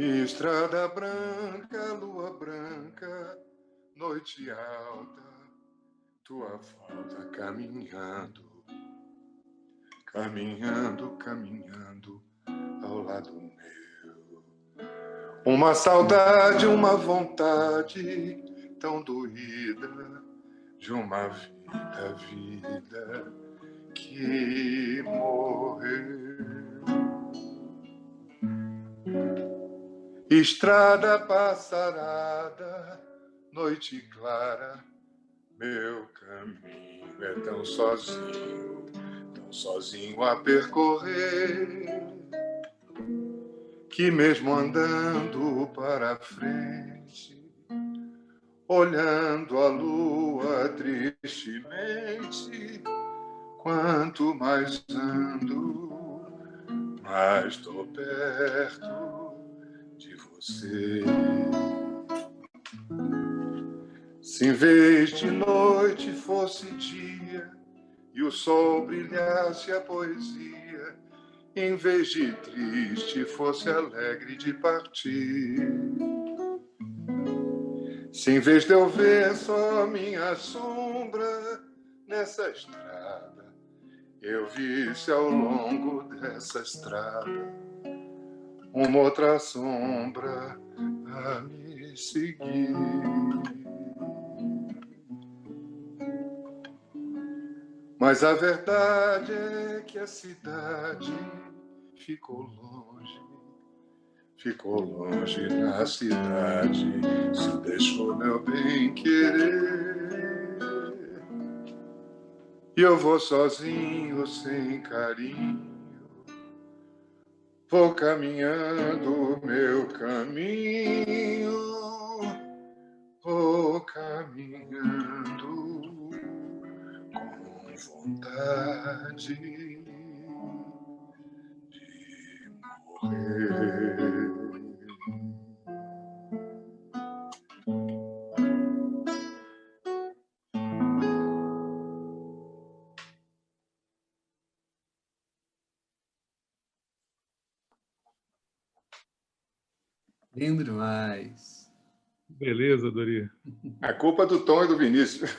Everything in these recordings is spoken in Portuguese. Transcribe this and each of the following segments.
Estrada branca, lua branca, noite alta, tua falta caminhando, caminhando, caminhando ao lado meu. Uma saudade, uma vontade tão doída de uma vida que morreu. Estrada passarada, noite clara, meu caminho é tão sozinho a percorrer, que mesmo andando para frente, olhando a lua tristemente, quanto mais ando, mais tô perto de você. Se em vez de noite fosse dia e o sol brilhasse a poesia, em vez de triste fosse alegre de partir, se em vez de eu ver só minha sombra nessa estrada, eu visse ao longo dessa estrada uma outra sombra a me seguir. Mas a verdade é que a cidade ficou longe na cidade, se deixou meu bem querer. E eu vou sozinho, sem carinho, vou caminhando meu caminho, vou caminhando com vontade de morrer. Lindo demais. Beleza, Dori. A culpa do Tom e do Vinícius.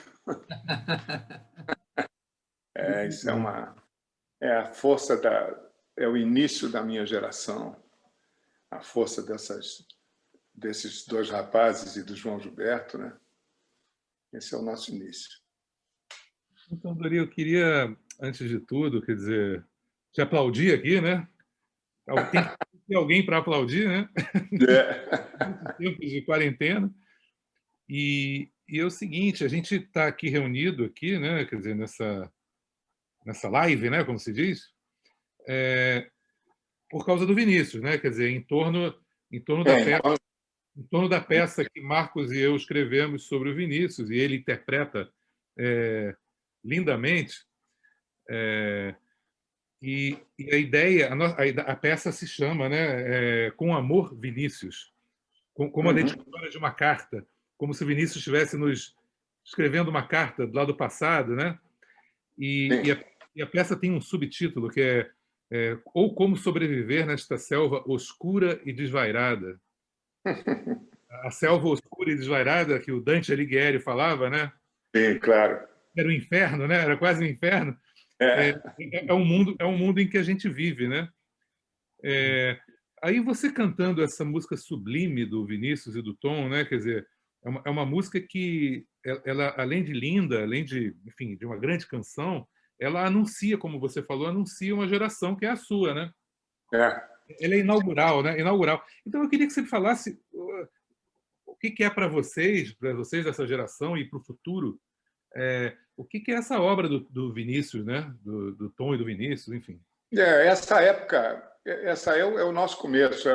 Isso é a força é o início da minha geração, a força desses dois rapazes e do João Gilberto, né? Esse é o nosso início. Então, Dori, eu queria, antes de tudo, quer dizer, te aplaudir aqui, né? Tem que ter alguém para aplaudir, né? Tempos de quarentena. E é o seguinte, a gente está aqui reunido aqui, né? Quer dizer, nessa live, né? Como se diz, por causa do Vinícius, né? Quer dizer, em torno da peça que Marcos e eu escrevemos sobre o Vinícius, e ele interpreta lindamente. E a ideia, a peça se chama, né, Com Amor, Vinícius, como a dedicatória de uma carta, como se Vinícius estivesse nos escrevendo uma carta do lado passado, né? E a peça tem um subtítulo que é Ou Como Sobreviver nesta Selva Oscura e Desvairada. A selva oscura e desvairada que o Dante Alighieri falava, né? Sim, claro. Era o inferno, né? Era quase um inferno. É um mundo em que a gente vive, né? Aí você cantando essa música sublime do Vinícius e do Tom, né? Quer dizer, é uma música que ela, além de linda, além de, enfim, de uma grande canção, ela anuncia, como você falou, anuncia uma geração que é a sua, né? Ela é inaugural, né? Inaugural. Então eu queria que você me falasse o que é para vocês dessa geração e para o futuro, o que é essa obra do Vinícius, né? Do Tom e do Vinícius, enfim. Essa época, essa é o nosso começo.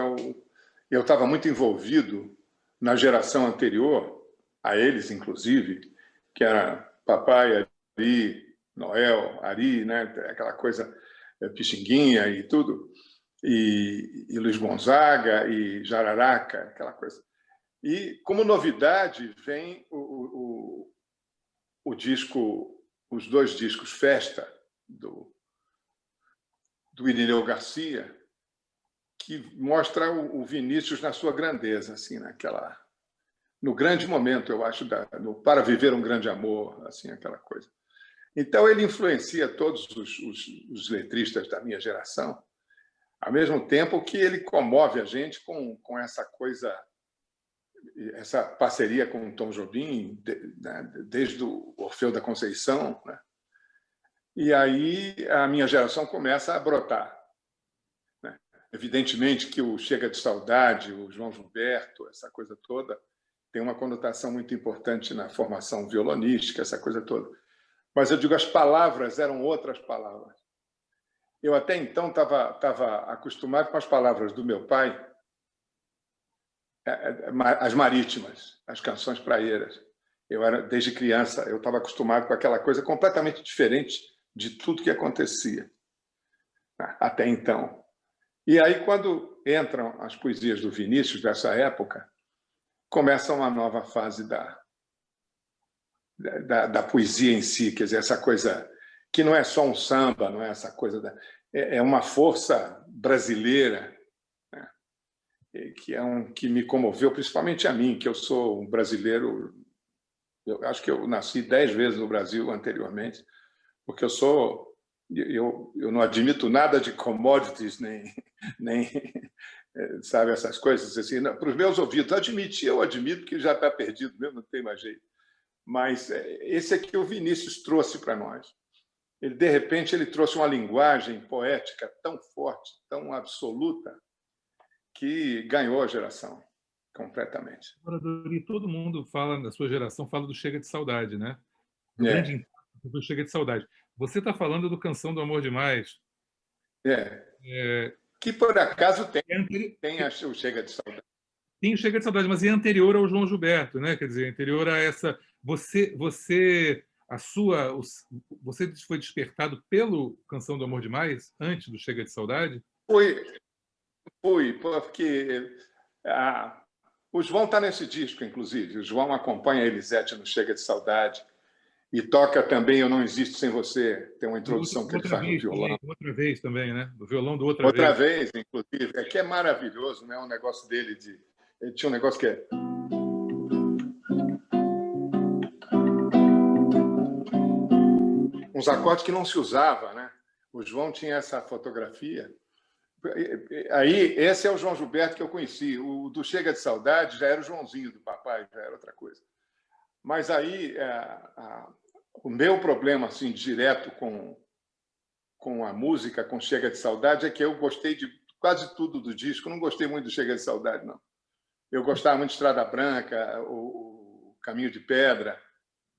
Eu estava muito envolvido na geração anterior, a eles, inclusive, que era Papai, Ari, Noel, Ari, né? Aquela coisa, Pixinguinha e tudo, e Luiz Gonzaga e Jararaca, aquela coisa. E, como novidade, vem o disco, os dois discos Festa, do Irineu Garcia, que mostra o Vinícius na sua grandeza, assim, no grande momento, eu acho, para viver um grande amor, assim, aquela coisa. Então, ele influencia todos os letristas da minha geração, ao mesmo tempo que ele comove a gente com essa coisa, essa parceria com o Tom Jobim, desde o Orfeu da Conceição, né? E aí a minha geração começa a brotar, né? Evidentemente que o Chega de Saudade, o João Gilberto, essa coisa toda, tem uma conotação muito importante na formação violonística, essa coisa toda. Mas eu digo, as palavras eram outras palavras. Eu até então estava acostumado com as palavras do meu pai, as marítimas, as canções praeiras. Desde criança, eu estava acostumado com aquela coisa completamente diferente de tudo que acontecia até então. E aí, quando entram as poesias do Vinícius dessa época, começa uma nova fase da poesia em si, quer dizer, essa coisa que não é só um samba, não é essa coisa é uma força brasileira, né? Que me comoveu, principalmente a mim, que eu sou um brasileiro. Eu acho que eu nasci 10 vezes no Brasil anteriormente, porque eu não admito nada de commodities, nem sabe, essas coisas assim, para os meus ouvidos. Eu admito que já está perdido mesmo, não tem mais jeito. Mas esse aqui o Vinícius trouxe para nós. De repente, ele trouxe uma linguagem poética tão forte, tão absoluta, que ganhou a geração completamente. Agora, Dori, todo mundo fala, na sua geração, fala do Chega de Saudade, né? Do grande impacto do Chega de Saudade. Você está falando do Canção do Amor Demais. Que, por acaso, tem o Chega de Saudade. Tem o Chega de Saudade, mas é anterior ao João Gilberto, né? Quer dizer, anterior a essa... Você foi despertado pelo Canção do Amor Demais, antes do Chega de Saudade? Fui, porque o João está nesse disco, inclusive. O João acompanha a Elisete no Chega de Saudade e toca também Eu Não Existo Sem Você. Tem uma introdução que ele faz no violão. Outra vez também, né? O violão do Outra Vez, inclusive. É que é maravilhoso, né? Um negócio dele ele tinha um negócio que é... uns acordes que não se usava, né? O João tinha essa fotografia. Aí, esse é o João Gilberto que eu conheci. O do Chega de Saudade já era o Joãozinho do papai, já era outra coisa. Mas aí, o meu problema assim, direto com a música, com Chega de Saudade, é que eu gostei de quase tudo do disco. Não gostei muito do Chega de Saudade, não. Eu gostava muito de Estrada Branca, o Caminho de Pedra,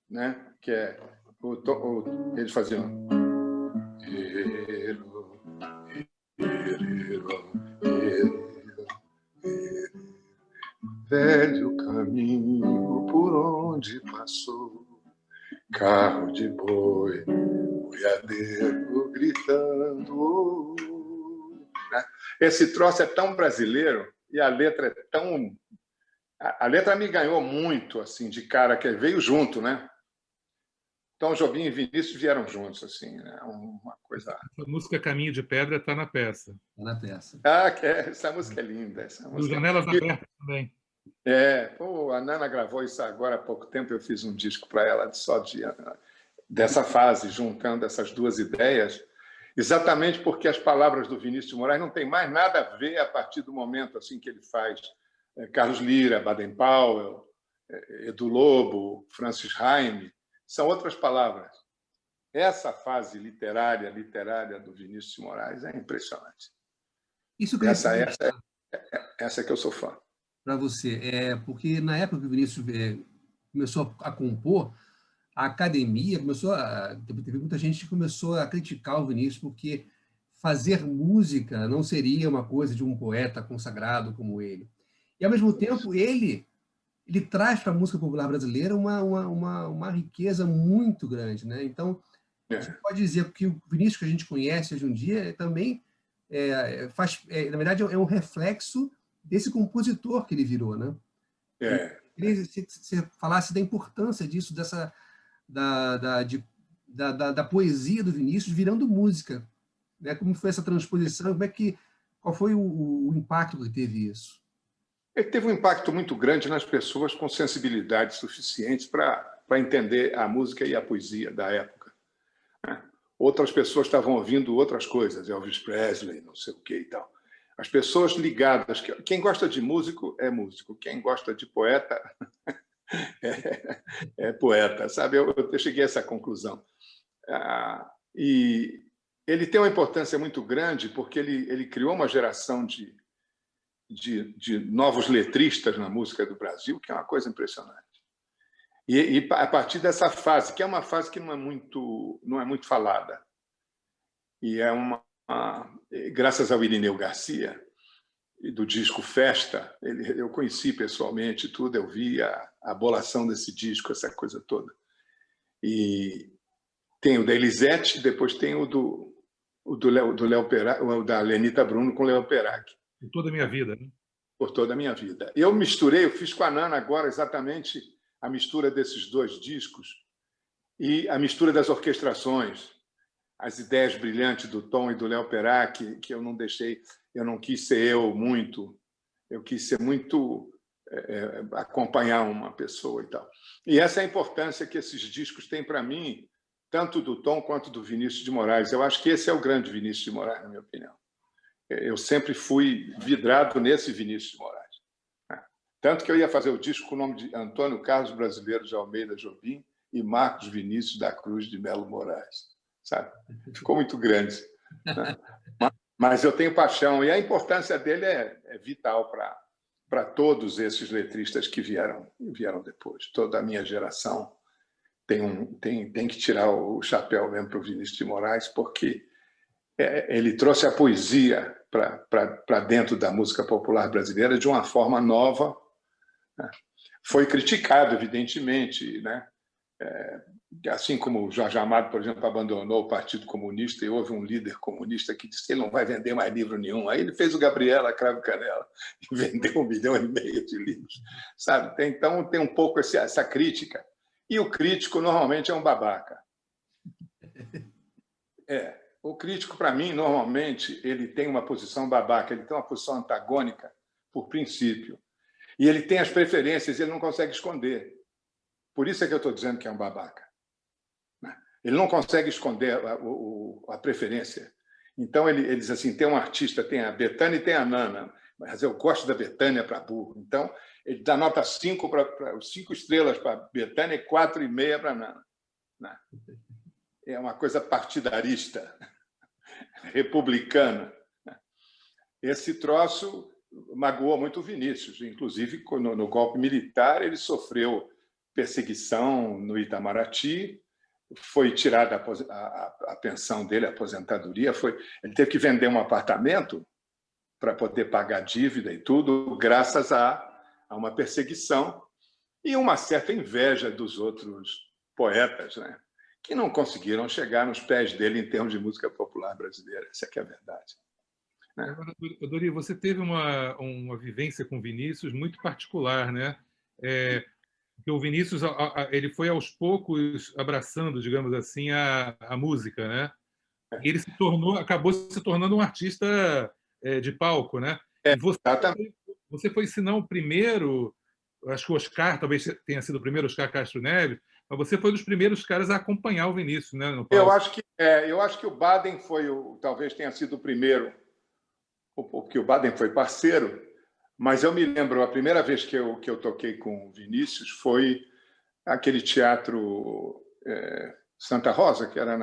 né? Que é eles faziam... Velho caminho por onde passou, carro de boi, boiadeiro gritando. Esse troço é tão brasileiro e a letra é tão... A letra me ganhou muito, assim, de cara, que veio junto, né? Então, Jobim e Vinícius vieram juntos, assim, né? Uma coisa... A música Caminho de Pedra está na peça. Está na peça. Essa música é linda. Dos Janelas Abertas também. A Nana gravou isso agora há pouco tempo, eu fiz um disco para ela dessa fase, juntando essas duas ideias, exatamente porque as palavras do Vinícius de Moraes não têm mais nada a ver a partir do momento assim que ele faz Carlos Lyra, Baden-Powell, Edu Lobo, Francis Raime, são outras palavras. Essa fase literária do Vinícius de Moraes é impressionante. Isso que essa que eu sou fã. Para você, porque na época que o Vinícius começou a compor, a academia teve muita gente que começou a criticar o Vinícius porque fazer música não seria uma coisa de um poeta consagrado como ele. E, ao mesmo tempo, ele traz para a música popular brasileira uma riqueza muito grande, né? Então, você pode dizer que o Vinícius que a gente conhece hoje em dia também na verdade, é um reflexo desse compositor que ele virou, né? Queria que você falasse da importância disso, da poesia do Vinícius virando música, né? Como foi essa transposição? Como é que Qual foi o impacto que teve isso? Ele teve um impacto muito grande nas pessoas com sensibilidade suficiente para entender a música e a poesia da época, né? Outras pessoas estavam ouvindo outras coisas, Elvis Presley, não sei o que e tal. As pessoas ligadas, quem gosta de músico é músico, quem gosta de poeta é poeta, sabe? Eu cheguei a essa conclusão. E ele tem uma importância muito grande porque ele criou uma geração de novos letristas na música do Brasil, que é uma coisa impressionante. E a partir dessa fase, que é uma fase que não é muito falada, e graças ao Irineu Garcia e do disco Festa, eu conheci pessoalmente tudo, eu vi a bolação desse disco, essa coisa toda. E tem o da Elisete, depois tem o da Lenita Bruno com o Léo Perac. Por toda a minha vida, né? Por toda a minha vida. Eu fiz com a Nana agora exatamente a mistura desses dois discos e a mistura das orquestrações, as ideias brilhantes do Tom e do Léo Perac, que eu não quis ser eu quis ser muito acompanhar uma pessoa e tal. E essa é a importância que esses discos têm para mim, tanto do Tom quanto do Vinícius de Moraes. Eu acho que esse é o grande Vinícius de Moraes, na minha opinião. Eu sempre fui vidrado nesse Vinícius de Moraes. Tanto que eu ia fazer o disco com o nome de Antônio Carlos Brasileiro de Almeida Jobim e Marcos Vinícius da Cruz de Melo Moraes, sabe? Ficou muito grande, né? Mas eu tenho paixão, e a importância dele é vital para todos esses letristas que vieram depois. Toda a minha geração tem que tirar o chapéu mesmo para o Vinícius de Moraes, porque ele trouxe a poesia para dentro da música popular brasileira de uma forma nova, né? Foi criticado, evidentemente, né? Assim como o Jorge Amado, por exemplo, abandonou o Partido Comunista, e houve um líder comunista que disse que ele não vai vender mais livro nenhum. Aí ele fez o Gabriela Cravo e Canela e vendeu 1,5 milhão de livros, sabe? Então tem um pouco essa crítica. E o crítico normalmente é um babaca. O crítico, para mim, normalmente, ele tem uma posição babaca, ele tem uma posição antagônica por princípio. E ele tem as preferências e ele não consegue esconder. Por isso é que eu estou dizendo que é um babaca. Ele não consegue esconder a preferência. Então, ele diz assim, tem um artista, tem a Bethânia e tem a Nana, mas eu gosto da Bethânia para burro. Então, ele dá nota 5 estrelas para a Bethânia e 4,5 para a Nana. É uma coisa partidarista, republicana. Esse troço magoou muito o Vinícius. Inclusive, no golpe militar, ele sofreu perseguição no Itamaraty, foi tirada a pensão dele, a aposentadoria. Ele teve que vender um apartamento para poder pagar a dívida e tudo, graças a uma perseguição e uma certa inveja dos outros poetas, né? Que não conseguiram chegar nos pés dele em termos de música popular brasileira. Essa é a verdade. Agora, Dori, você teve uma vivência com Vinícius muito particular, né? Porque o Vinícius ele foi aos poucos abraçando, digamos assim, a música, né? E ele acabou se tornando um artista de palco, né? E você foi, se não o primeiro, acho que o Oscar talvez tenha sido o primeiro, Oscar Castro Neves, mas você foi um dos primeiros caras a acompanhar o Vinícius, né? No palco. Eu acho que o Baden talvez tenha sido o primeiro, porque o Baden foi parceiro. Mas eu me lembro, a primeira vez que eu toquei com o Vinícius foi aquele teatro Santa Rosa, que era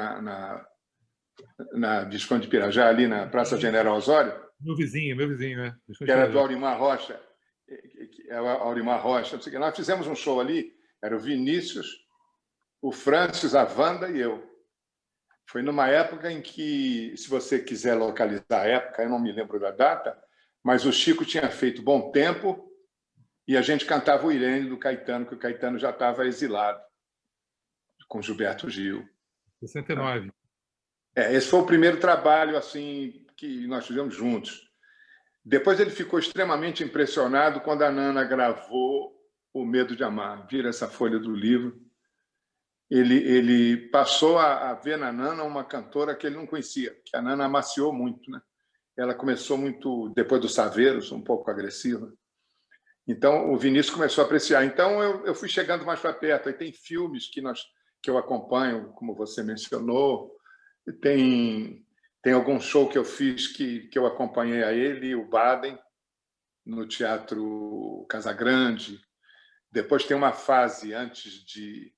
na Visconde de Pirajá, ali na Praça General Osório. Meu vizinho, né? Que era do Aurimar Rocha. Aurimar Rocha. Não sei o que. Nós fizemos um show ali, era o Vinícius, o Francis, a Wanda e eu. Foi numa época em que, se você quiser localizar a época, eu não me lembro da data, mas o Chico tinha feito Bom Tempo e a gente cantava o Irene do Caetano, que o Caetano já estava exilado, com Gilberto Gil. 69. Esse foi o primeiro trabalho assim que nós fizemos juntos. Depois ele ficou extremamente impressionado quando a Nana gravou O Medo de Amar. Vira essa folha do livro. Ele passou a ver na Nana uma cantora que ele não conhecia, que a Nana amaciou muito, né? ela começou muito, depois do Saveiros, um pouco agressiva. Então, o Vinícius começou a apreciar. Então, eu fui chegando mais para perto. Aí tem filmes que eu acompanho, como você mencionou. Tem algum show que eu fiz que eu acompanhei a ele, o Baden, no Teatro Casagrande. Depois tem uma fase antes de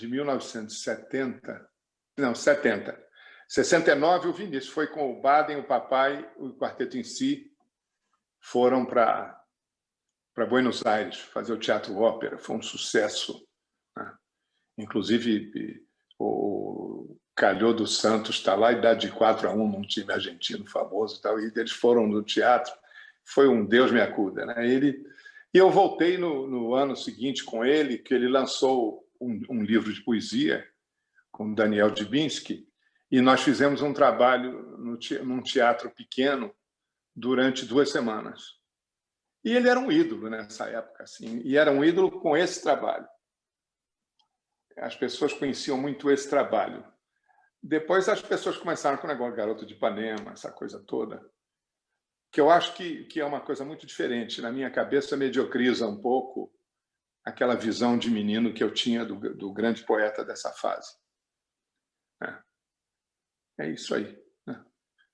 1970, não, 70. 69, o Vinícius foi com o Baden, o papai, o quarteto em si, foram para Buenos Aires fazer o Teatro Ópera. Foi um sucesso, né? Inclusive, o Calhou dos Santos está lá e dá de 4-1 num time argentino famoso. E tal, e eles foram no teatro. Foi um Deus me acuda, né? E eu voltei no ano seguinte com ele, que ele lançou um livro de poesia com Daniel Dibinski, e nós fizemos um trabalho num teatro pequeno durante 2 semanas. E ele era um ídolo nessa época, assim, e era um ídolo com esse trabalho. As pessoas conheciam muito esse trabalho. Depois as pessoas começaram com o negócio Garoto de Ipanema, essa coisa toda, que eu acho que é uma coisa muito diferente. Na minha cabeça, mediocriza um pouco aquela visão de menino que eu tinha do grande poeta dessa fase. É isso aí.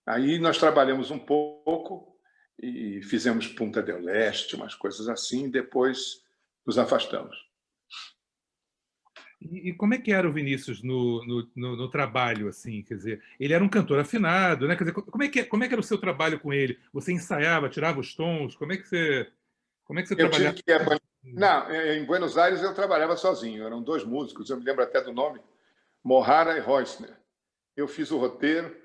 Aí nós trabalhamos um pouco e fizemos Punta del Este, umas coisas assim, e depois nos afastamos. E como é que era o Vinícius no trabalho, assim? Quer dizer, ele era um cantor afinado, né? Quer dizer, como é que era o seu trabalho com ele? Você ensaiava, tirava os tons? Como é que você Eu trabalhava? tive que... Não, em Buenos Aires eu trabalhava sozinho, eram 2 músicos, eu me lembro até do nome, Moharra e Reusner. Eu fiz o roteiro,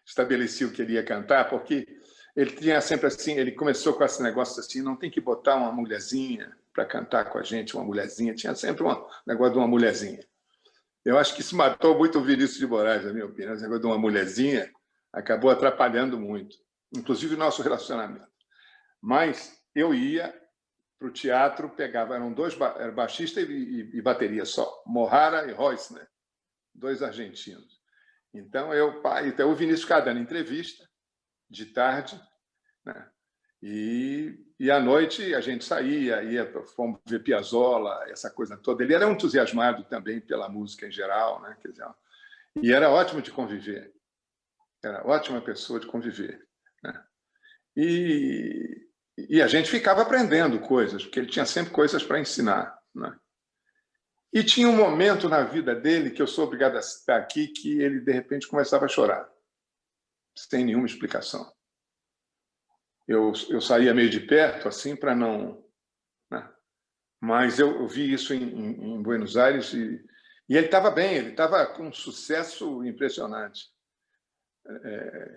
estabeleci o que ele ia cantar, porque ele tinha sempre assim, ele começou com esse negócio assim, não tem que botar uma mulherzinha para cantar com a gente, uma mulherzinha, tinha sempre um negócio de uma mulherzinha. Eu acho que isso matou muito o Vinícius de Moraes, na minha opinião, esse negócio de uma mulherzinha acabou atrapalhando muito, inclusive o nosso relacionamento. Mas eu ia para o teatro, pegava, eram 2, era baixista e bateria só, Moharra e Reusner, 2 argentinos. Então, o Vinícius ficava dando entrevista de tarde, né? E à noite a gente saía, fomos ver Piazzolla, essa coisa toda. Ele era entusiasmado também pela música em geral, né? Quer dizer, e era ótimo de conviver. Era ótima pessoa de conviver, né? E a gente ficava aprendendo coisas, porque ele tinha sempre coisas para ensinar, né? E tinha um momento na vida dele, que eu sou obrigado a citar aqui, que ele, de repente, começava a chorar, sem nenhuma explicação. Eu saía meio de perto, assim, para não... né? Mas eu vi isso em Buenos Aires e ele estava bem, ele estava com um sucesso impressionante.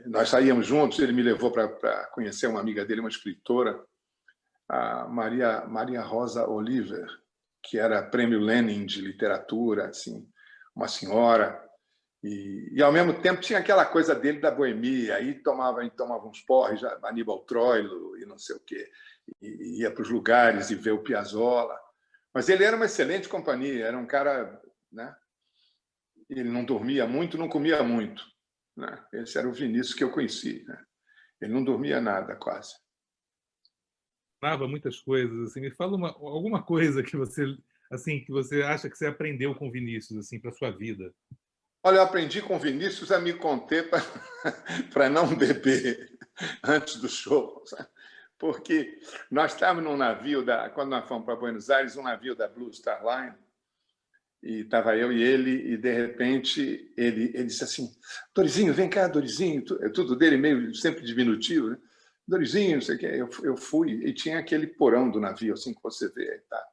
Nós saíamos juntos, ele me levou para conhecer uma amiga dele, uma escritora, a Maria Rosa Oliver, que era prêmio Lenin de literatura, assim, uma senhora, e ao mesmo tempo tinha aquela coisa dele da boemia, aí tomava uns porres, Aníbal Troilo e não sei o quê, e ia para os lugares e ver o Piazzolla. Mas ele era uma excelente companhia, era um cara, né? Ele não dormia muito, não comia muito, né? Esse era o Vinícius que eu conheci, né? Ele não dormia nada, quase. Falava muitas coisas, assim. Me fala alguma coisa que você acha que você aprendeu com o Vinícius, assim, para sua vida. Olha, eu aprendi com o Vinícius a me conter para não beber antes do show, sabe? Porque nós estávamos num navio, quando nós fomos para Buenos Aires, um navio da Blue Star Line, e estava eu e ele, e de repente ele disse assim: Dorizinho, vem cá, Dorizinho, tudo dele meio sempre diminutivo, né? Dorizinho, não sei o quê. Eu fui, e tinha aquele porão do navio, assim que você vê. Tá?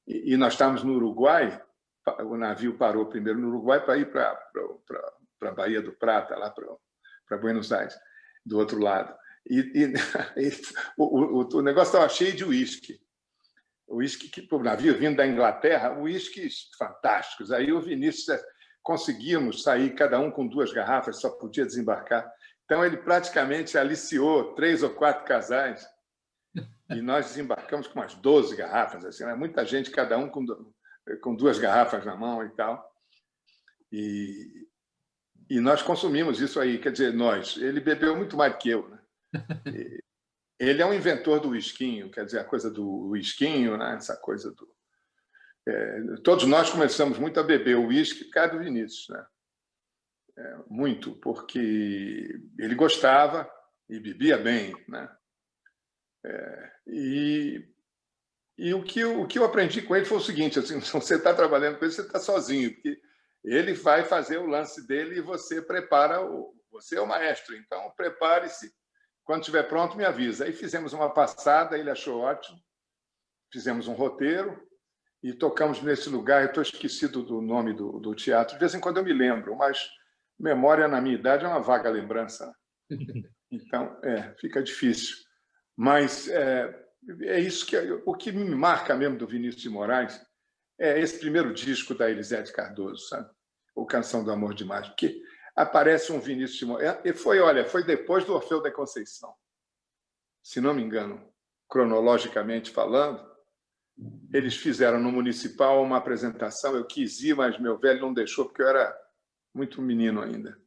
E nós estávamos no Uruguai, o navio parou primeiro no Uruguai para ir para a Baía do Prata, lá para Buenos Aires, do outro lado. O negócio estava cheio de uísque. Uísque que para o navio vindo da Inglaterra, uísques fantásticos. Aí o Vinícius conseguimos sair cada um com 2 garrafas, só podia desembarcar. Então ele praticamente aliciou 3 ou 4 casais e nós desembarcamos com umas 12 garrafas, assim, né? Muita gente, cada um com 2 garrafas na mão e tal. E E nós consumimos isso aí, quer dizer, nós. Ele bebeu muito mais do que eu, né? Ele é um inventor do whiskinho, quer dizer, a coisa do whiskinho, né? Essa coisa do... todos nós começamos muito a beber o uísque por causa do Vinícius, né? Muito, porque ele gostava e bebia bem, né? E o que eu aprendi com ele foi o seguinte, assim, você está trabalhando com ele, você está sozinho, porque ele vai fazer o lance dele e você prepara, você é o maestro, então prepare-se, quando estiver pronto me avisa. Aí fizemos uma passada, ele achou ótimo, fizemos um roteiro e tocamos nesse lugar, eu estou esquecido do nome do teatro, de vez em quando eu me lembro, mas memória na minha idade é uma vaga lembrança, então fica difícil. Mas é isso que o que me marca mesmo do Vinícius de Moraes é esse primeiro disco da Elisete Cardoso, sabe? O Canção do Amor Demais, porque aparece um Vinícius de Moraes. E foi depois do Orfeu da Conceição, se não me engano, cronologicamente falando. Eles fizeram no Municipal uma apresentação, eu quis ir, mas meu velho não deixou, porque eu era muito menino ainda.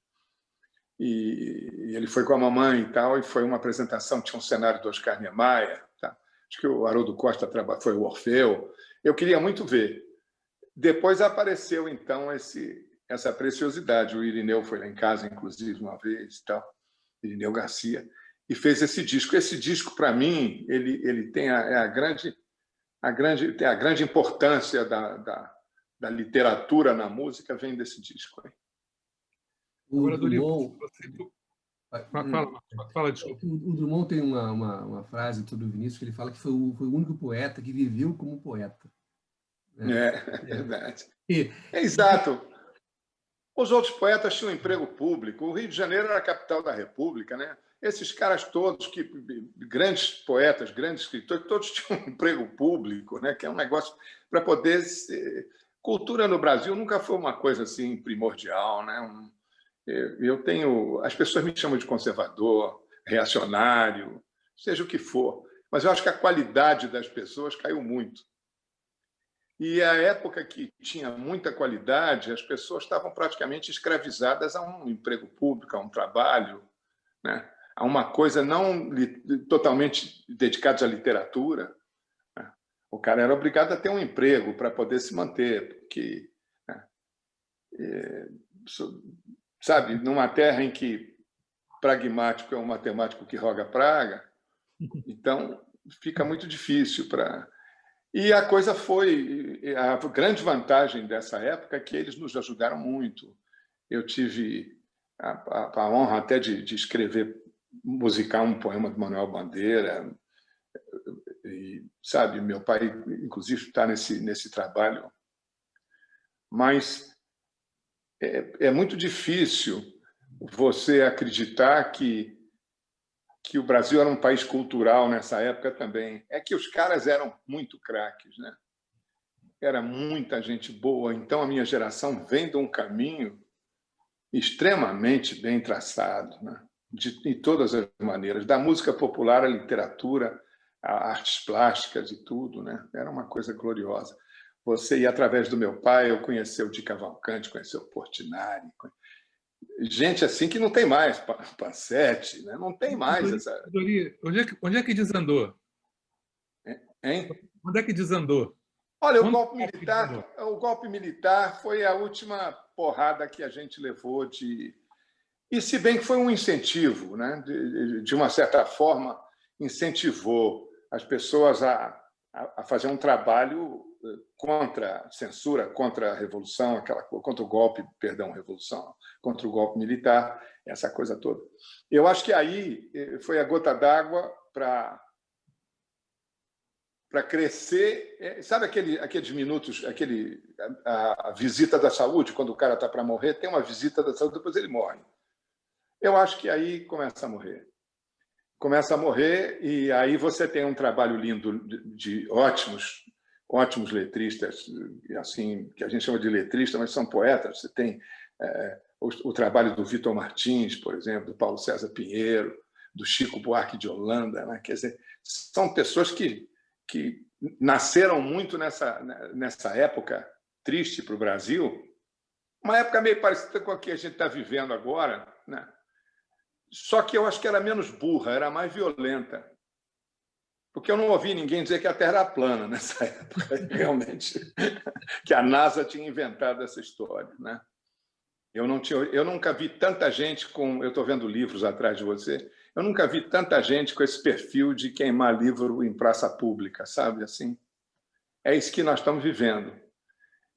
E ele foi com a mamãe e tal, e foi uma apresentação, tinha um cenário do Oscar Niemeyer, tá? Acho que o Haroldo Costa foi o Orfeu. Eu queria muito ver. Depois apareceu, então, essa preciosidade. O Irineu foi lá em casa, inclusive, uma vez, e tal, Irineu Garcia, e fez esse disco. Esse disco, para mim, ele tem a grande importância da literatura na música, vem desse disco. Hein? Agora, Dorival, fala, desculpa. O Drummond tem uma frase sobre o Vinícius que ele fala que foi o único poeta que viveu como poeta. É verdade. Exato. Os outros poetas tinham emprego público. O Rio de Janeiro era a capital da República, né? Esses caras todos, grandes poetas, grandes escritores, todos tinham um emprego público, né? Que é um negócio para poder... Cultura no Brasil nunca foi uma coisa assim primordial, né? As pessoas me chamam de conservador, reacionário, seja o que for, mas eu acho que a qualidade das pessoas caiu muito. E a época que tinha muita qualidade, as pessoas estavam praticamente escravizadas a um emprego público, a um trabalho, né? A uma coisa não totalmente dedicada à literatura. Né? O cara era obrigado a ter um emprego para poder se manter, porque... Né? Sabe, numa terra em que pragmático é um matemático que roga praga, então fica muito difícil para... E a coisa foi... A grande vantagem dessa época é que eles nos ajudaram muito. Eu tive a honra até de escrever, musicar um poema de Manuel Bandeira. E, sabe, meu pai, inclusive, está nesse trabalho. Mas é muito difícil você acreditar que o Brasil era um país cultural nessa época também. É que os caras eram muito craques, né? Era muita gente boa. Então, a minha geração vem de um caminho extremamente bem traçado, né? De todas as maneiras, da música popular à literatura, a artes plásticas e tudo, né? Era uma coisa gloriosa. Você ia através do meu pai, eu conheci o Di Cavalcanti, conheci o Portinari, gente assim que não tem mais, Pansete, né? Não tem mais essa... Dori, onde é que desandou? Hein? Onde é que desandou? Olha, o golpe militar foi a última porrada que a gente levou de... E se bem que foi um incentivo, né? De uma certa forma, incentivou as pessoas a fazer um trabalho contra a censura, contra a revolução, contra o golpe, perdão, revolução, contra o golpe militar, essa coisa toda. Eu acho que aí foi a gota d'água para crescer. Sabe aqueles minutos, a visita da saúde, quando o cara está para morrer, tem uma visita da saúde, depois ele morre. Eu acho que aí começa a morrer. Começa a morrer e aí você tem um trabalho lindo de ótimos letristas, assim, que a gente chama de letrista, mas são poetas. Você tem o trabalho do Vitor Martins, por exemplo, do Paulo César Pinheiro, do Chico Buarque de Holanda, né? Quer dizer, são pessoas que nasceram muito nessa época triste para o Brasil uma época meio parecida com a que a gente está vivendo agora, né? Só que eu acho que era menos burra, era mais violenta. Porque eu não ouvi ninguém dizer que a Terra era plana nessa época, realmente, que a NASA tinha inventado essa história, né? Eu nunca vi tanta gente com... Eu estou vendo livros atrás de você. Eu nunca vi tanta gente com esse perfil de queimar livro em praça pública, sabe? Assim, é isso que nós estamos vivendo.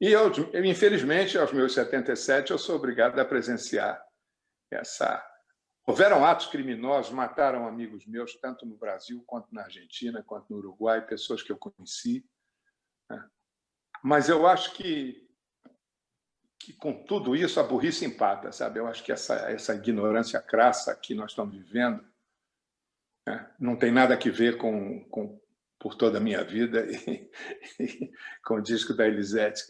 E eu, infelizmente, aos meus 77, eu sou obrigado a presenciar essa... Houveram atos criminosos, mataram amigos meus, tanto no Brasil, quanto na Argentina, quanto no Uruguai, pessoas que eu conheci, né? Mas eu acho que com tudo isso, a burrice empata, sabe? Eu acho que essa ignorância crassa que nós estamos vivendo, né, não tem nada a ver com Por Toda a Minha Vida e com o disco da Elisete.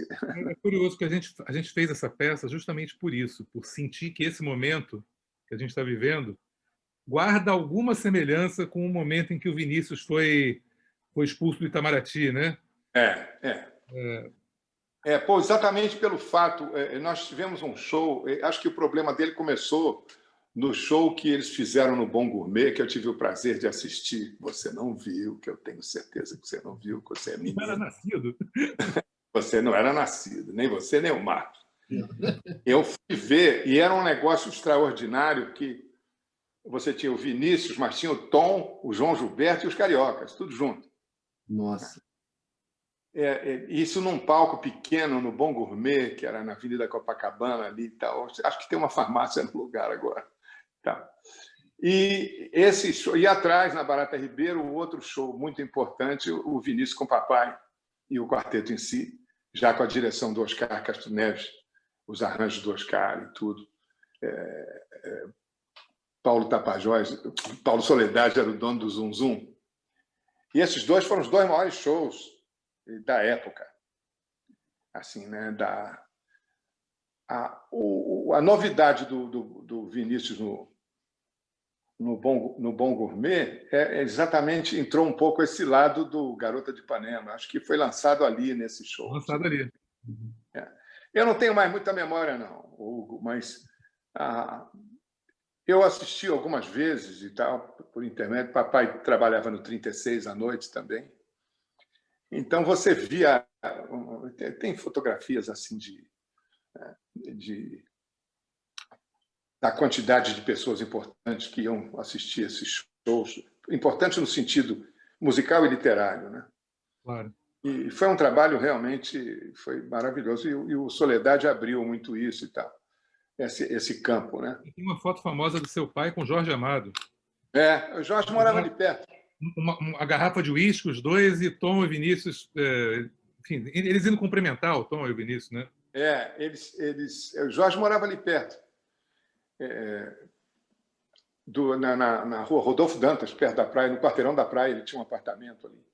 É curioso que a gente fez essa peça justamente por isso, por sentir que esse momento que a gente está vivendo guarda alguma semelhança com o momento em que o Vinícius foi expulso do Itamaraty, né? Pô, exatamente pelo fato, nós tivemos um show, acho que o problema dele começou no show que eles fizeram no Bom Gourmet, que eu tive o prazer de assistir. Você não viu, que eu tenho certeza que você não viu, que você é menino. Não era nascido. Você não era nascido, nem você, nem o Marcos. Eu fui ver, e era um negócio extraordinário, que você tinha o Vinícius, mas tinha o Tom, o João Gilberto e os Cariocas, tudo junto. Nossa. Isso num palco pequeno, no Bom Gourmet, que era na Avenida Copacabana, ali e tal. Acho que tem uma farmácia no lugar agora. Tá. E esse show, e atrás, na Barata Ribeiro, outro show muito importante, o Vinícius com o Papai e o quarteto em si, já com a direção do Oscar Castro Neves, os arranjos do Oscar e tudo. Paulo Tapajós, Paulo Soledade era o dono do Zum Zum. E esses dois foram os dois maiores shows da época, assim, né? A novidade do Vinícius no Bom Gourmet exatamente entrou um pouco esse lado do Garota de Ipanema. Acho que foi lançado ali nesse show. Lançado ali. Eu não tenho mais muita memória, não, Hugo, mas eu assisti algumas vezes e tal, por intermédio. Papai trabalhava no 36 à noite também. Então, você via... Tem fotografias assim da quantidade de pessoas importantes que iam assistir esses shows. Importante no sentido musical e literário, né? Claro. E foi um trabalho realmente foi maravilhoso. E o Soledade abriu muito isso e tal, esse campo, né? Tem uma foto famosa do seu pai com Jorge Amado. O Jorge morava ali perto. Uma garrafa de uísque, os dois, e Tom e Vinícius, enfim, eles indo cumprimentar o Tom e o Vinícius, né? O Jorge morava ali perto, na rua Rodolfo Dantas, perto da praia, no quarteirão da praia. Ele tinha um apartamento ali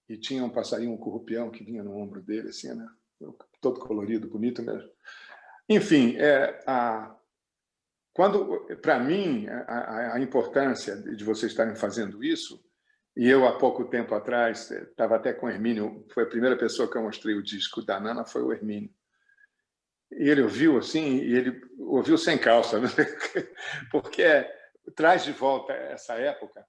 e tinha um passarinho, um currupião que vinha no ombro dele, assim, né? Todo colorido, bonito mesmo. Enfim, para mim, a importância de vocês estarem fazendo isso, e eu, há pouco tempo atrás, estava até com o Hermínio, foi a primeira pessoa que eu mostrei o disco da Nana, foi o Hermínio. E ele ouviu assim, e ele ouviu sem calça, né? Porque traz de volta essa época,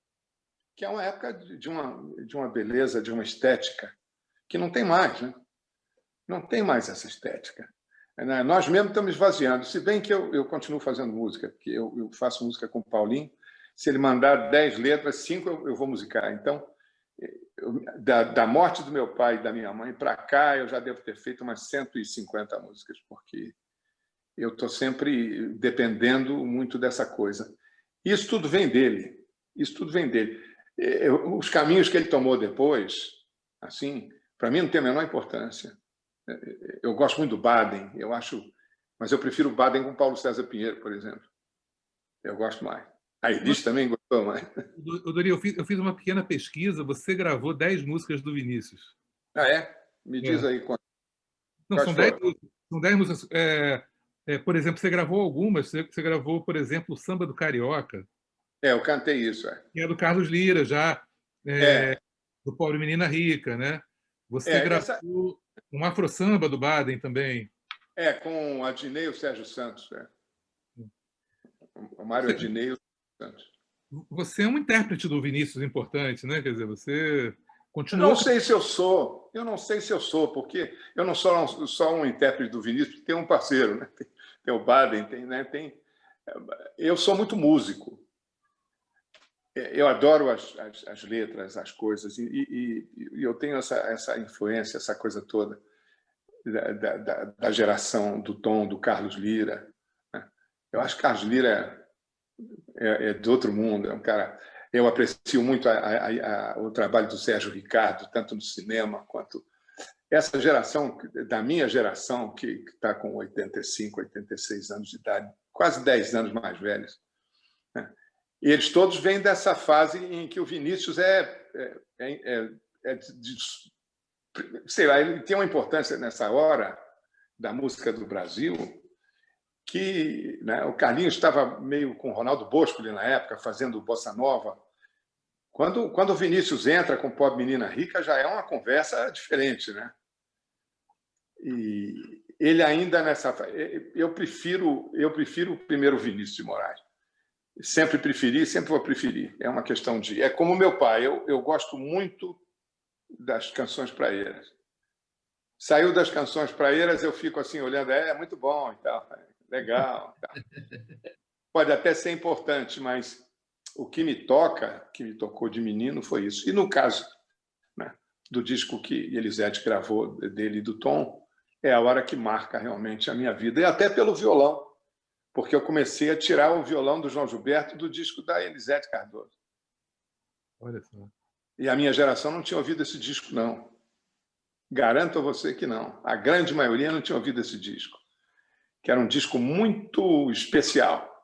que é uma época de uma beleza, de uma estética, que não tem mais, né? Não tem mais essa estética. Nós mesmos estamos esvaziando, se bem que eu continuo fazendo música, porque eu faço música com o Paulinho. Se ele mandar 10 letras, 5 eu vou musicar. Então, da morte do meu pai e da minha mãe para cá, eu já devo ter feito umas 150 músicas, porque eu estou sempre dependendo muito dessa coisa. Isso tudo vem dele. Isso tudo vem dele. Os caminhos que ele tomou depois, assim, para mim não tem a menor importância. Eu gosto muito do Baden, eu acho, mas eu prefiro o Baden com Paulo César Pinheiro, por exemplo. Eu gosto mais. A Elis também gostou mais. Dori, eu fiz uma pequena pesquisa. Você gravou 10 músicas do Vinícius. Ah, é? Me diz aí quanto. Não, são 10 músicas. São 10 músicas. Por exemplo, você gravou algumas. Você gravou, por exemplo, o Samba do Carioca. Eu cantei isso. Que é do Carlos Lira, já. Do Pobre Menina Rica, né? Você gravou um Afro Samba do Baden também. Com a Adnei e o Sérgio Santos. O Mário Adnei e o Sérgio Santos. Você é um intérprete do Vinícius importante, né? Quer dizer, você Eu continuou... não sei se eu sou, porque eu não sou só um intérprete do Vinícius, tem um parceiro, né? Tem o Baden, eu sou muito músico. Eu adoro as letras, as coisas, e eu tenho essa influência, essa coisa toda da geração do Tom, do Carlos Lyra, né? Eu acho que Carlos Lyra é de outro mundo, é um cara... Eu aprecio muito o trabalho do Sérgio Ricardo, tanto no cinema quanto... Essa geração, da minha geração, que está com 85, 86 anos de idade, quase 10 anos mais velhos, né? E eles todos vêm dessa fase em que o Vinícius sei lá, ele tem uma importância nessa hora da música do Brasil que, né, o Carlinhos estava meio com o Ronaldo Bosco ali na época, fazendo Bossa Nova. Quando o Vinícius entra com Pobre Menina Rica, já é uma conversa diferente, né? E ele ainda nessa... Eu prefiro primeiro o Vinícius de Moraes. Sempre preferi, sempre vou preferir. É uma questão de... É como meu pai, eu gosto muito das canções praeiras. Saiu das canções praeiras, eu fico assim olhando, muito bom e tal, legal. Tal. Pode até ser importante, mas o que me tocou de menino foi isso. E no caso, né, do disco que Elisete gravou dele e do Tom, é a hora que marca realmente a minha vida. E até pelo violão, porque eu comecei a tirar o violão do João Gilberto do disco da Elisete Cardoso. Olha só. E a minha geração não tinha ouvido esse disco, não. Garanto a você que não. A grande maioria não tinha ouvido esse disco, que era um disco muito especial,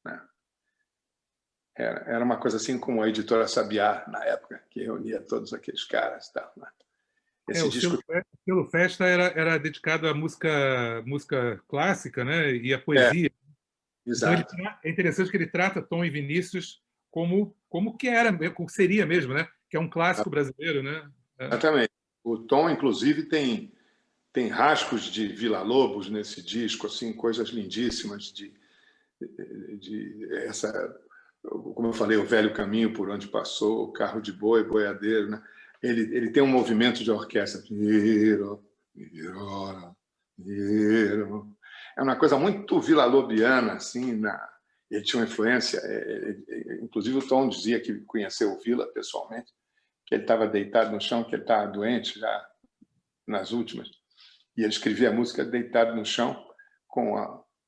né? Era uma coisa assim como a editora Sabiá, na época, que reunia todos aqueles caras. Tal, né? Esse O disco... selo Festa era dedicado à música clássica, né? E à poesia. Exato. Então, é interessante que ele trata Tom e Vinícius como como seria mesmo, né? Que é um clássico brasileiro, né? Exatamente. O Tom, inclusive, tem rasgos de Villa-Lobos nesse disco, assim, coisas lindíssimas de essa, como eu falei, o velho caminho por onde passou, o carro de boi, boiadeiro, né? Ele tem um movimento de orquestra. É uma coisa muito villa-lobiana, assim, ele tinha uma influência. Inclusive, o Tom dizia que conheceu o Villa pessoalmente, que ele estava deitado no chão, que ele estava doente já nas últimas. E ele escrevia a música deitado no chão, com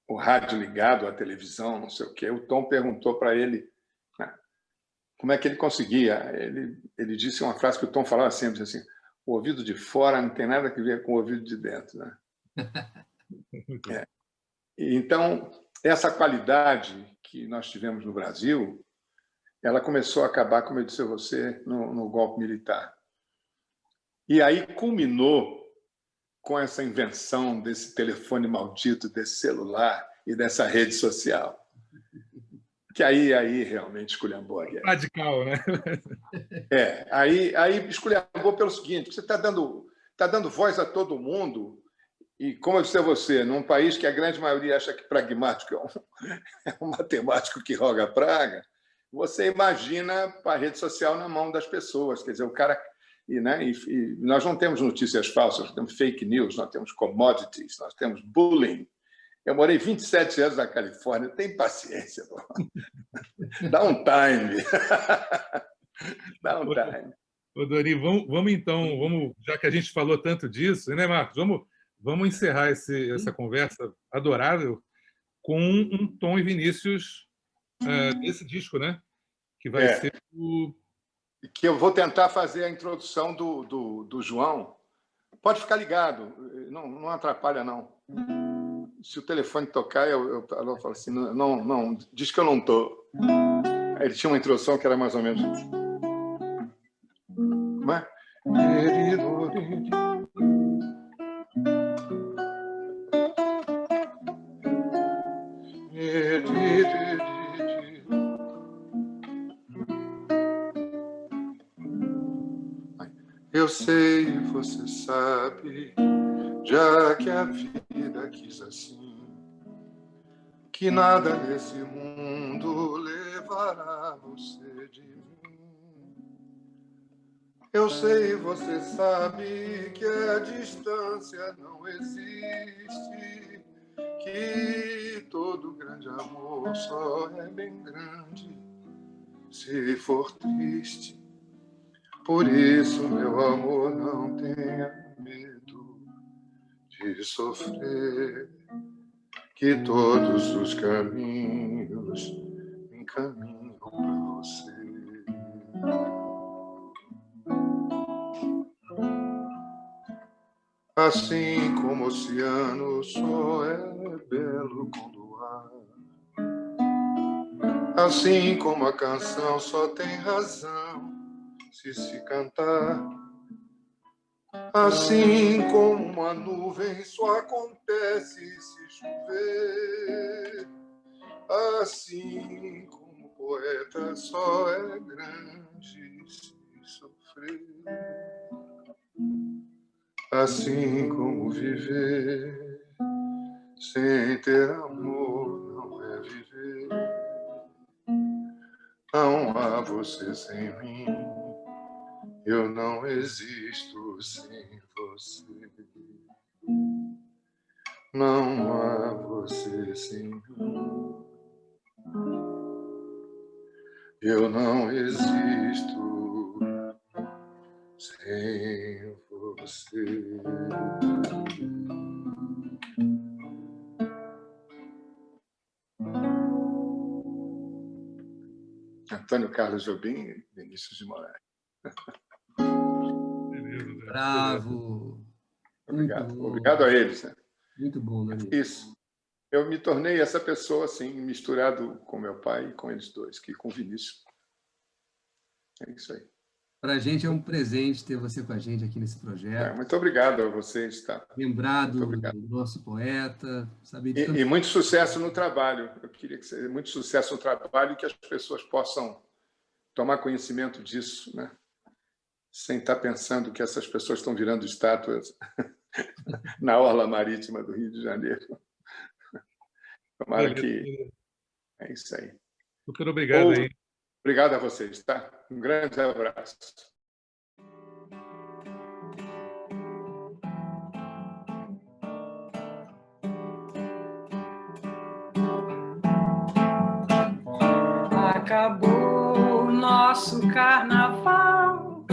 o rádio ligado, a televisão, não sei o quê. O Tom perguntou para ele, né, como é que ele conseguia. Ele disse uma frase que o Tom falava sempre, assim: o ouvido de fora não tem nada a ver com o ouvido de dentro, né? Então, essa qualidade que nós tivemos no Brasil, ela começou a acabar, como eu disse a você, no golpe militar. E aí culminou com essa invenção desse telefone maldito, desse celular e dessa rede social. Que aí realmente esculhambou a guerra. Radical, né? Aí esculhambou pelo seguinte: você está dando voz a todo mundo, e, como eu disse a você, num país que a grande maioria acha que pragmático é um matemático que roga praga, você imagina a rede social na mão das pessoas. Quer dizer, o cara... E nós não temos notícias falsas, nós temos fake news, nós temos commodities, nós temos bullying. Eu morei 27 anos na Califórnia, tem paciência. Dá um time. Dá um time. Ô, Dori, vamos então, já que a gente falou tanto disso, né, Marcos? Vamos encerrar essa conversa adorável com um Tom e Vinícius desse disco, né? Que vai ser o... Que eu vou tentar fazer a introdução do João. Pode ficar ligado, não atrapalha, não. Se o telefone tocar, eu falo assim, não, diz que eu não estou. Ele tinha uma introdução que era mais ou menos... Mas... Eu sei, você sabe, já que a vida quis assim, que nada nesse mundo levará você de mim. Eu sei, você sabe que a distância não existe, que todo grande amor só é bem grande se for triste. Por isso, meu amor, não tenha medo de sofrer, que todos os caminhos encaminham para você. Assim como o oceano só é belo com luar, assim como a canção só tem razão se cantar, assim como uma nuvem só acontece se chover, assim como o poeta só é grande se sofrer, assim como viver sem ter amor não é viver. Não há você sem mim, eu não existo sem você. Não há você sem mim, eu não existo sem você. Antônio Carlos Jobim e Vinícius de Moraes. Bravo! Obrigado. Obrigado a eles. Né? Muito bom, Dani. Isso. Eu me tornei essa pessoa, assim, misturado com meu pai e com eles dois, que com o Vinícius. É isso aí. Para a gente é um presente ter você com a gente aqui nesse projeto. Muito obrigado a vocês. Tá? Lembrado do nosso poeta. Saber de e muito sucesso no trabalho. Eu queria que seja muito sucesso no trabalho e que as pessoas possam tomar conhecimento disso, né? Sem estar pensando que essas pessoas estão virando estátuas na orla marítima do Rio de Janeiro. Tomara que... É isso aí. Super obrigado aí. Obrigado a vocês, tá? Um grande abraço. Acabou o nosso carnaval,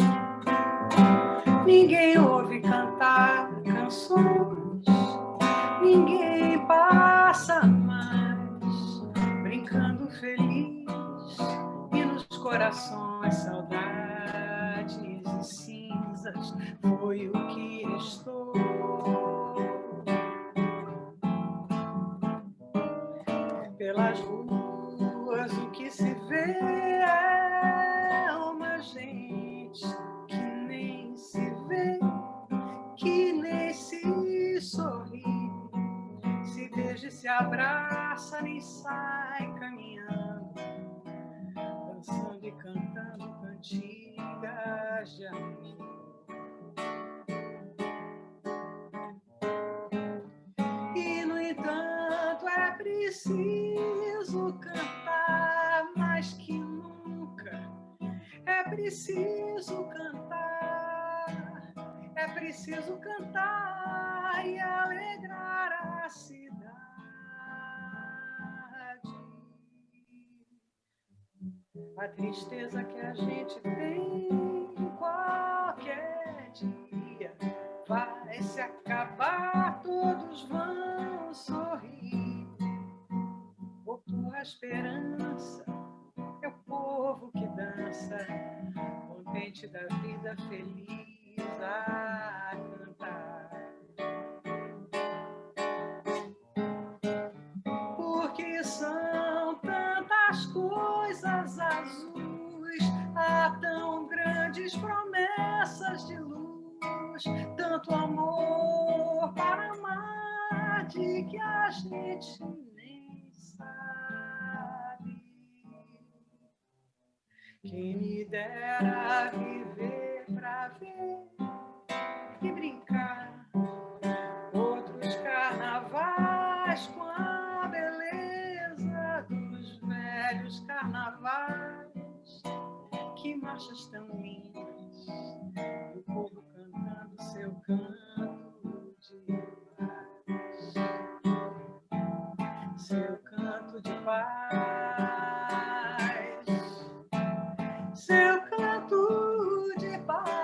ninguém ouve cantar canções, ninguém passa mais brincando feliz, e nos corações saudades e cinzas foi o que restou. Pelas ruas o que se vê é uma gente que nem se vê, que nem se sorri, se beija e se abraça, nem sai caminhando, dançando e cantando cantigas de amor. E, no entanto, é preciso cantar mais que nunca. É preciso cantar, é preciso cantar e alegrar a cidade. A tristeza que a gente tem qualquer dia vai se acabar, todos vão sorrir. Voltou a esperança, é o povo que dança, contente da vida, feliz a cantar. Porque são tantas coisas azuis, há tão grandes promessas de luz, tanto amor para amar de que a gente nem sabe. Quem me dera viver pra ver e brincar outros carnavais. carnavais, que marchas tão lindas, o povo cantando seu canto de paz, seu canto de paz, seu canto de paz.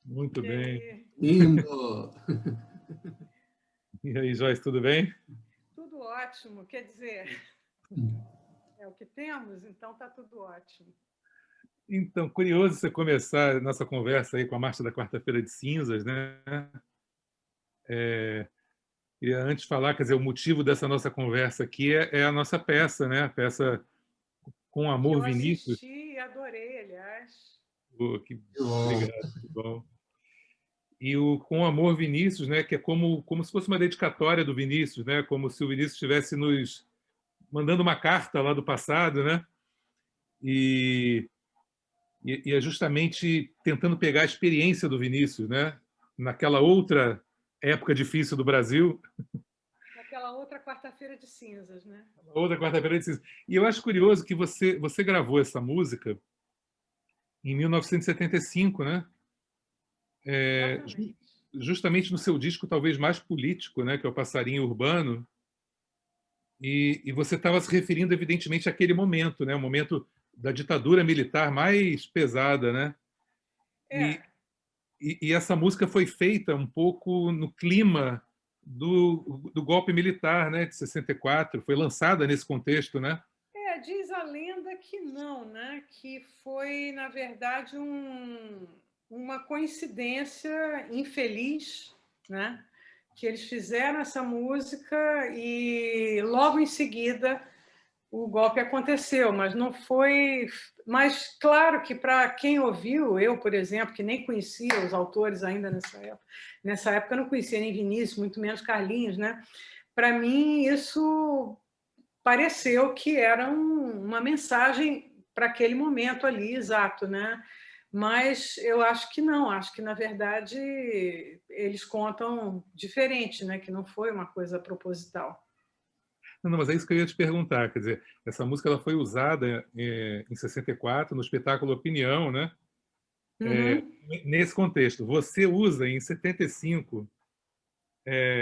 Muito bem. Lindo! E aí, Joyce, tudo bem? Tudo ótimo, quer dizer, é o que temos, então está tudo ótimo. Então, curioso você começar a nossa conversa aí com a Marcha da Quarta-feira de Cinzas, né? Queria antes falar, quer dizer, o motivo dessa nossa conversa aqui é a nossa peça, né? A peça Com Que Amor, eu Vinícius. assisti e adorei, aliás. Obrigado, que bom. E o Com Amor, Vinícius, né? Que é como se fosse uma dedicatória do Vinícius, né? Como se o Vinícius estivesse nos mandando uma carta lá do passado, né? E é justamente tentando pegar a experiência do Vinícius, né? Naquela outra época difícil do Brasil, Naquela outra quarta-feira de cinzas, né? outra quarta-feira de cinza. E eu acho curioso que você gravou essa música em 1975, né? Exatamente. Justamente no seu disco talvez mais político, né? Que é o Passarinho Urbano. E você estava se referindo, evidentemente, àquele momento, né? O momento da ditadura militar mais pesada, né? É, E essa música foi feita um pouco no clima do golpe militar, né, de 64. Foi lançada nesse contexto, né? diz a lenda que não, né? Que foi, na verdade, uma coincidência infeliz, né? Que eles fizeram essa música e logo em seguida o golpe aconteceu, mas não foi. Mas claro que para quem ouviu, eu, por exemplo, que nem conhecia os autores ainda nessa época eu não conhecia nem Vinícius, muito menos Carlinhos, né? Para mim isso pareceu que era uma mensagem para aquele momento ali, exato, né? Mas eu acho que não, acho que na verdade eles contam diferente, né? Que não foi uma coisa proposital. Não, mas é isso que eu ia te perguntar. Quer dizer, essa música ela foi usada em 64 no espetáculo Opinião, né? Uhum. Nesse contexto. Você usa em 75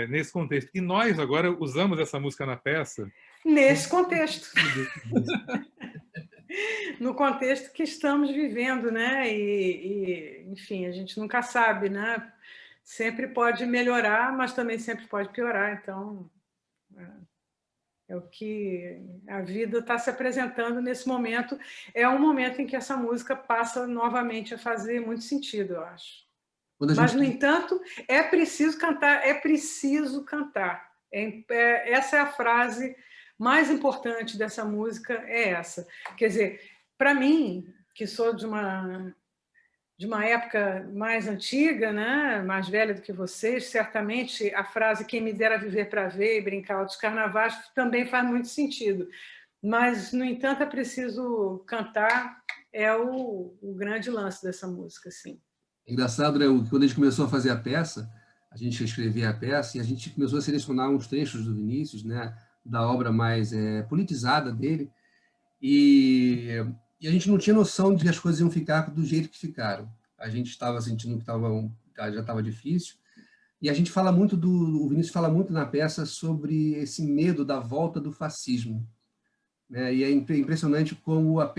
nesse contexto. E nós agora usamos essa música na peça. Nesse contexto. No contexto que estamos vivendo, né? Enfim, a gente nunca sabe, né? Sempre pode melhorar, mas também sempre pode piorar. Então, é o que a vida está se apresentando nesse momento. É um momento em que essa música passa novamente a fazer muito sentido, eu acho. Mas, no entanto, é preciso cantar, é preciso cantar. Essa é a frase mais importante dessa música, é essa. Quer dizer, para mim, que sou de uma época mais antiga, né, mais velha do que vocês, certamente a frase "quem me dera viver para ver" e brincar dos carnavais também faz muito sentido. Mas, no entanto, é preciso cantar, é o grande lance dessa música, sim. Engraçado, né? Quando a gente começou a fazer a peça, a gente escrevia a peça e a gente começou a selecionar uns trechos do Vinícius, né? Da obra mais politizada dele, e a gente não tinha noção de que as coisas iam ficar do jeito que ficaram. A gente estava sentindo que já estava difícil, e a gente fala muito o Vinícius fala muito na peça sobre esse medo da volta do fascismo, né? E é impressionante como a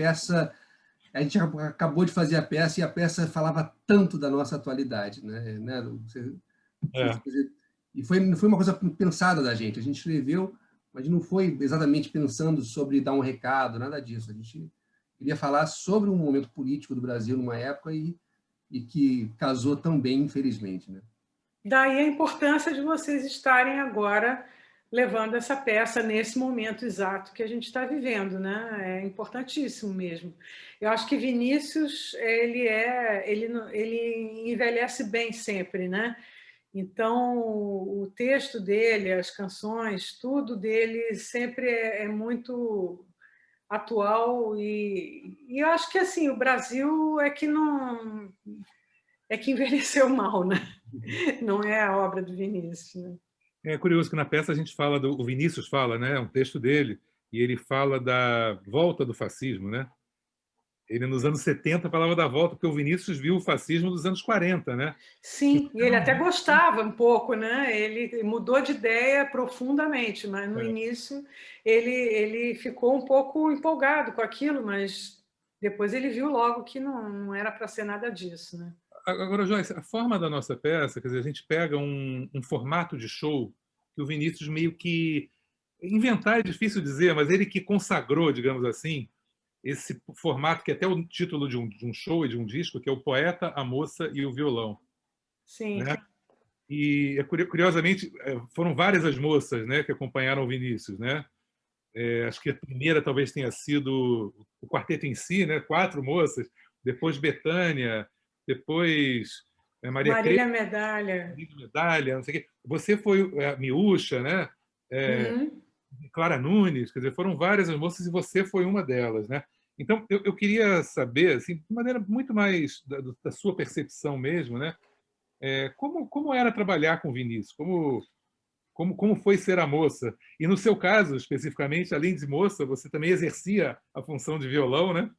gente acabou de fazer a peça e a peça falava tanto da nossa atualidade, né? E não foi uma coisa pensada da gente. A gente escreveu, mas não foi exatamente pensando sobre dar um recado, nada disso. A gente queria falar sobre um momento político do Brasil numa época e que casou tão bem, infelizmente, né? Daí a importância de vocês estarem agora levando essa peça nesse momento exato que a gente está vivendo, né? É importantíssimo mesmo. Eu acho que Vinícius ele envelhece bem sempre, né? Então o texto dele, as canções, tudo dele sempre é muito atual, e eu acho que assim, o Brasil é que não é que envelheceu mal, né? Não é a obra do Vinícius, né? É curioso que na peça a gente fala o Vinícius fala, né, é um texto dele, e ele fala da volta do fascismo, né? Ele nos anos 70 falava da volta, porque o Vinícius viu o fascismo dos anos 40, né? Sim, e ele até gostava um pouco, né? Ele mudou de ideia profundamente, mas no início ele ficou um pouco empolgado com aquilo, mas depois ele viu logo que não era para ser nada disso, né? Agora, Joyce, a forma da nossa peça, quer dizer, a gente pega um formato de show que o Vinícius meio que inventar é difícil dizer, mas ele que consagrou, digamos assim, esse formato que é até o título de um show e de um disco, que é o Poeta, a Moça e o Violão, Sim. né? E curiosamente foram várias as moças, né, que acompanharam o Vinícius, né? Acho que a primeira talvez tenha sido o quarteto em si, né? 4 moças, depois Bethânia, depois Marília Medalha. Medalha, não sei o quê. Você foi a Miúcha, né? Uhum. Clara Nunes, quer dizer, foram várias as moças e você foi uma delas, né? Então, eu queria saber, assim, de maneira muito mais da sua percepção mesmo, né? Como era trabalhar com o Vinícius? Como foi ser a moça? E no seu caso, especificamente, além de moça, você também exercia a função de violão, né?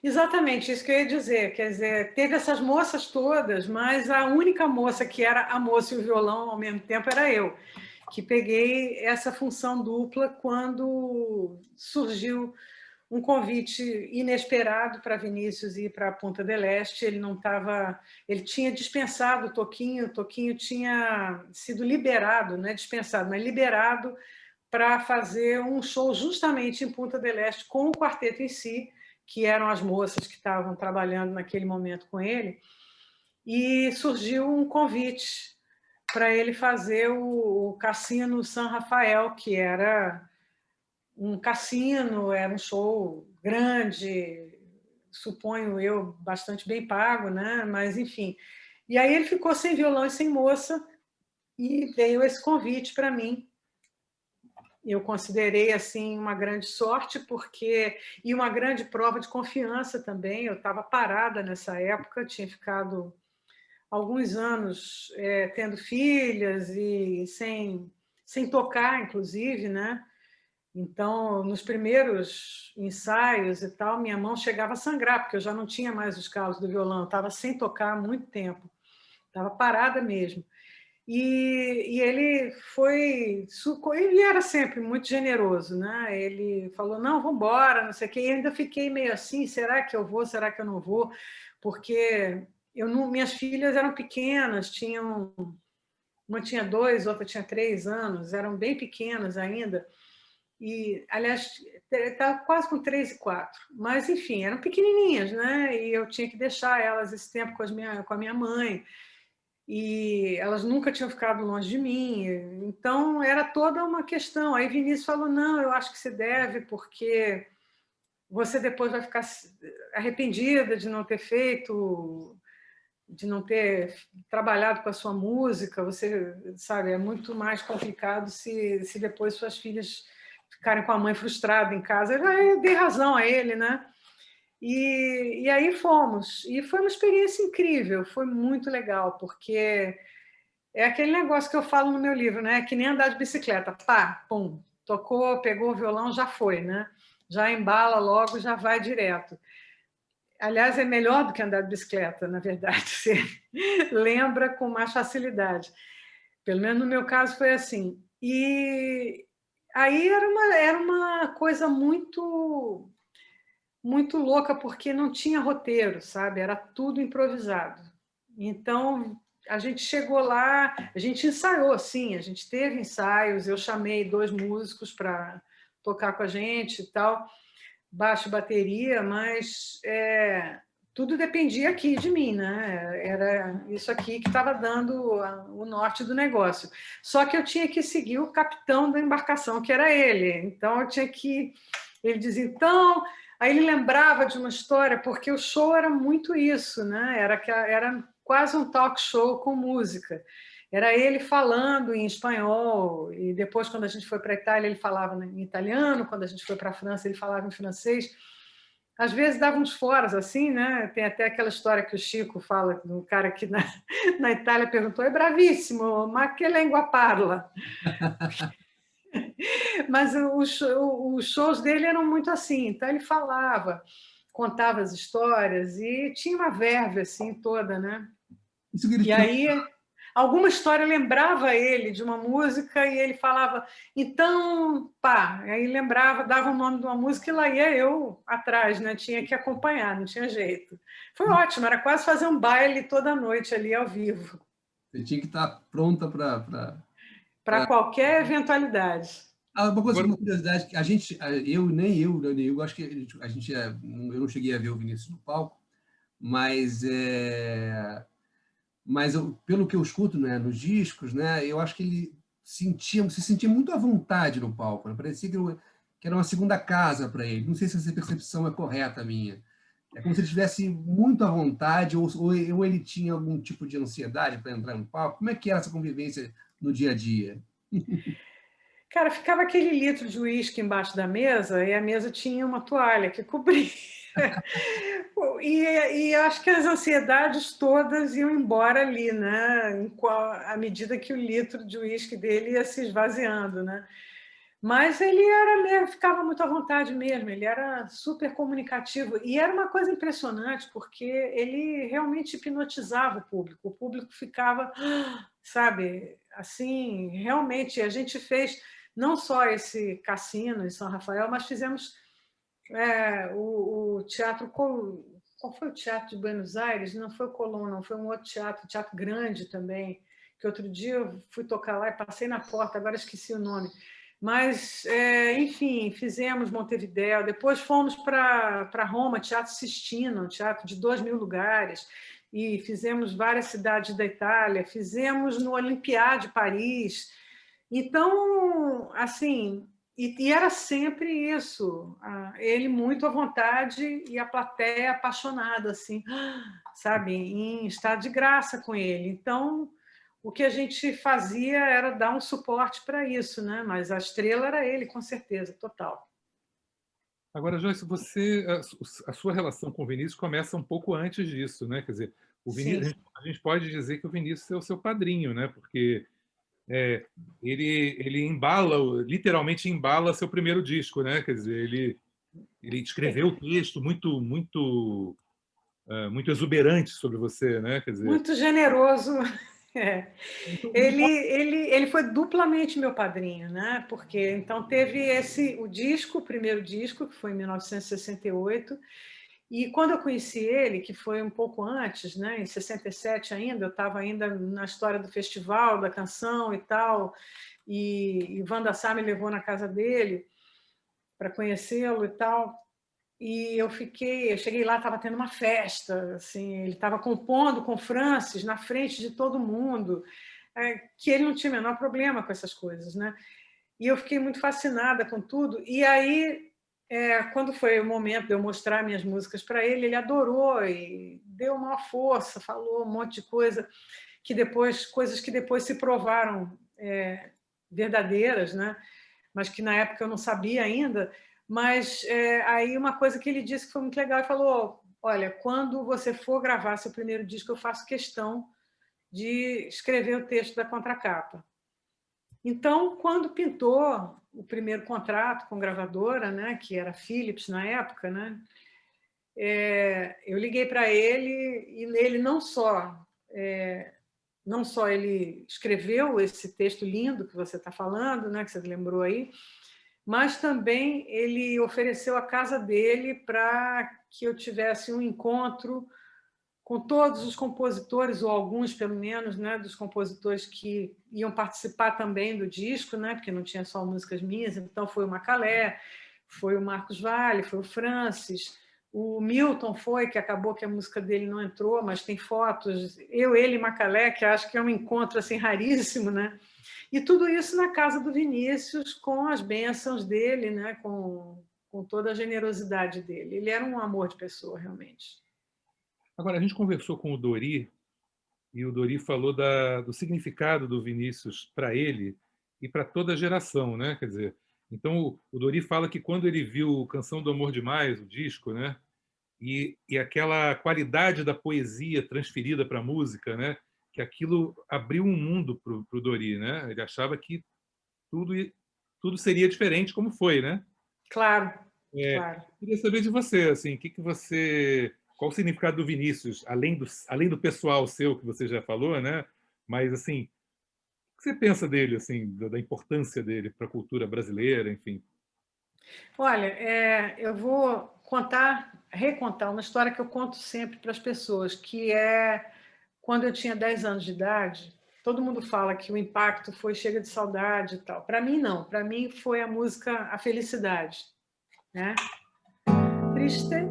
Exatamente, isso que eu ia dizer. Quer dizer, teve essas moças todas, mas a única moça que era a moça e o violão ao mesmo tempo era eu, que peguei essa função dupla quando surgiu um convite inesperado para Vinícius ir para a Punta del Este. Ele não estava, ele tinha dispensado o Toquinho tinha sido liberado, não é dispensado, mas liberado para fazer um show justamente em Punta del Este com o quarteto em si, que eram as moças que estavam trabalhando naquele momento com ele, e surgiu um convite para ele fazer o Cassino San Rafael, que era um cassino, era um show grande, suponho eu, bastante bem pago, né? Mas, enfim. E aí ele ficou sem violão e sem moça, e veio esse convite para mim. Eu considerei assim uma grande sorte, porque e uma grande prova de confiança também. Eu estava parada nessa época, tinha ficado alguns anos tendo filhas e sem tocar, inclusive, né? Então, nos primeiros ensaios e tal, minha mão chegava a sangrar, porque eu já não tinha mais os calos do violão, estava sem tocar há muito tempo, estava parada mesmo. E ele foi... Ele era sempre muito generoso, né? Ele falou, não, vamos embora, não sei o quê. E ainda fiquei meio assim, será que eu vou, será que eu não vou? Porque minhas filhas eram pequenas, uma tinha 2, outra tinha 3 anos, eram bem pequenas ainda. E, aliás, estava quase com 3 e 4. Mas, enfim, eram pequenininhas, né? E eu tinha que deixar elas esse tempo com a minha mãe. E elas nunca tinham ficado longe de mim, então era toda uma questão. Aí Vinícius falou, não, eu acho que você deve, porque você depois vai ficar arrependida de não ter feito, de não ter trabalhado com a sua música, você sabe, é muito mais complicado se depois suas filhas ficarem com a mãe frustrada em casa. Eu dei razão a ele, né? E aí fomos. E foi uma experiência incrível, foi muito legal, porque é aquele negócio que eu falo no meu livro, né? Que nem andar de bicicleta. Pá, pum, tocou, pegou o violão, já foi, né? Já embala logo, já vai direto. Aliás, é melhor do que andar de bicicleta, na verdade. Você lembra com mais facilidade. Pelo menos no meu caso foi assim. E aí era uma coisa muito louca, porque não tinha roteiro, sabe? Era tudo improvisado. Então, a gente chegou lá, a gente ensaiou, sim, a gente teve ensaios, eu chamei 2 músicos para tocar com a gente e tal, baixo e bateria, mas tudo dependia aqui de mim, né? Era isso aqui que estava dando o norte do negócio. Só que eu tinha que seguir o capitão da embarcação, que era ele. Então, eu tinha que... Ele dizia, então... Aí ele lembrava de uma história, porque o show era muito isso, né? Era quase um talk show com música. Era ele falando em espanhol, e depois, quando a gente foi para a Itália, ele falava em italiano, quando a gente foi para a França, ele falava em francês. Às vezes dava uns foras assim, né? Tem até aquela história que o Chico fala, do cara que na Itália perguntou: é bravíssimo, ma que língua parla? Mas os shows dele eram muito assim, então ele falava, contava as histórias e tinha uma verve assim toda, né? E aí alguma história lembrava ele de uma música e ele falava, então, pá, aí lembrava, dava o nome de uma música e lá ia eu atrás, né? Tinha que acompanhar, não tinha jeito. Foi ótimo, era quase fazer um baile toda noite ali ao vivo. Você tinha que estar pronta para qualquer eventualidade. Uma curiosidade, que a gente, eu acho que eu não cheguei a ver o Vinícius no palco, mas pelo que eu escuto, né, nos discos, né, eu acho que ele se sentia muito à vontade no palco, né? Parecia que era uma segunda casa para ele. Não sei se essa percepção é correta minha. É como se ele estivesse muito à vontade, ou ele tinha algum tipo de ansiedade para entrar no palco. Como é que era essa convivência no dia a dia? Cara, ficava aquele litro de uísque embaixo da mesa e a mesa tinha uma toalha que cobria. E acho que as ansiedades todas iam embora ali, né? À medida que o litro de uísque dele ia se esvaziando, né? Mas ele ficava muito à vontade mesmo, ele era super comunicativo. E era uma coisa impressionante, porque ele realmente hipnotizava o público ficava, sabe, assim, realmente. A gente fez não só esse cassino em São Rafael, mas fizemos o teatro. Qual foi o teatro de Buenos Aires? Não foi o Colón, não, foi um outro teatro grande também, que outro dia eu fui tocar lá e passei na porta, agora esqueci o nome. Mas, enfim, fizemos Montevidéu, depois fomos para Roma, Teatro Sistina, um teatro de 2.000 lugares, e fizemos várias cidades da Itália, fizemos no Olympiade de Paris. Então, assim, e era sempre isso, ele muito à vontade e a plateia apaixonada, assim, sabe, em estado de graça com ele. Então, o que a gente fazia era dar um suporte para isso, né? Mas a estrela era ele, com certeza, total. Agora, Joyce, a sua relação com o Vinícius começa um pouco antes disso, né? Quer dizer, o Vinícius, a gente pode dizer que o Vinícius é o seu padrinho, né? Porque ele literalmente embala seu primeiro disco, né? Quer dizer, ele escreveu o texto muito exuberante sobre você, né? Quer dizer, muito generoso. Ele foi duplamente meu padrinho, né? Porque então teve o primeiro disco, que foi em 1968, e quando eu conheci ele, que foi um pouco antes, né? Em 67 ainda, eu estava ainda na história do festival da canção e tal, e Wanda Sá me levou na casa dele para conhecê-lo e tal. E eu cheguei lá, estava tendo uma festa, assim, ele estava compondo com Francis na frente de todo mundo, que ele não tinha o menor problema com essas coisas, né? E eu fiquei muito fascinada com tudo. E aí, quando foi o momento de eu mostrar minhas músicas para ele, ele adorou e deu uma força, falou um monte de coisas que depois se provaram verdadeiras, né? Mas que na época eu não sabia ainda. Mas aí uma coisa que ele disse que foi muito legal, ele falou: olha, quando você for gravar seu primeiro disco, eu faço questão de escrever o texto da contracapa. Então, quando pintou o primeiro contrato com gravadora, né, que era Philips na época, né, eu liguei para ele e ele não só ele escreveu esse texto lindo que você está falando, né, que você lembrou aí, mas também ele ofereceu a casa dele para que eu tivesse um encontro com todos os compositores, ou alguns, pelo menos, né, dos compositores que iam participar também do disco, né, porque não tinha só músicas minhas. Então, foi o Macalé, foi o Marcos Valle, foi o Francis, o Milton que acabou que a música dele não entrou, mas tem fotos, ele e Macalé, que acho que é um encontro assim, raríssimo, né? E tudo isso na casa do Vinícius, com as bênçãos dele, né? com toda a generosidade dele. Ele era um amor de pessoa, realmente. Agora, a gente conversou com o Dori e o Dori falou do significado do Vinícius para ele e para toda a geração, né? Quer dizer, então o Dori fala que quando ele viu Canção do Amor Demais, o disco, né? E aquela qualidade da poesia transferida para a música, né? Que aquilo abriu um mundo para o Dori, né? Ele achava que tudo seria diferente como foi, né? Claro, claro. Queria saber de você, assim, qual o significado do Vinícius, além do pessoal seu que você já falou, né? Mas assim, o que você pensa dele, assim, da importância dele para a cultura brasileira, enfim? Olha, eu vou recontar uma história que eu conto sempre para as pessoas, que é quando eu tinha 10 anos de idade. Todo mundo fala que o impacto foi Chega de Saudade e tal. Para mim, não. Para mim, foi a música A Felicidade. Né? Tristeza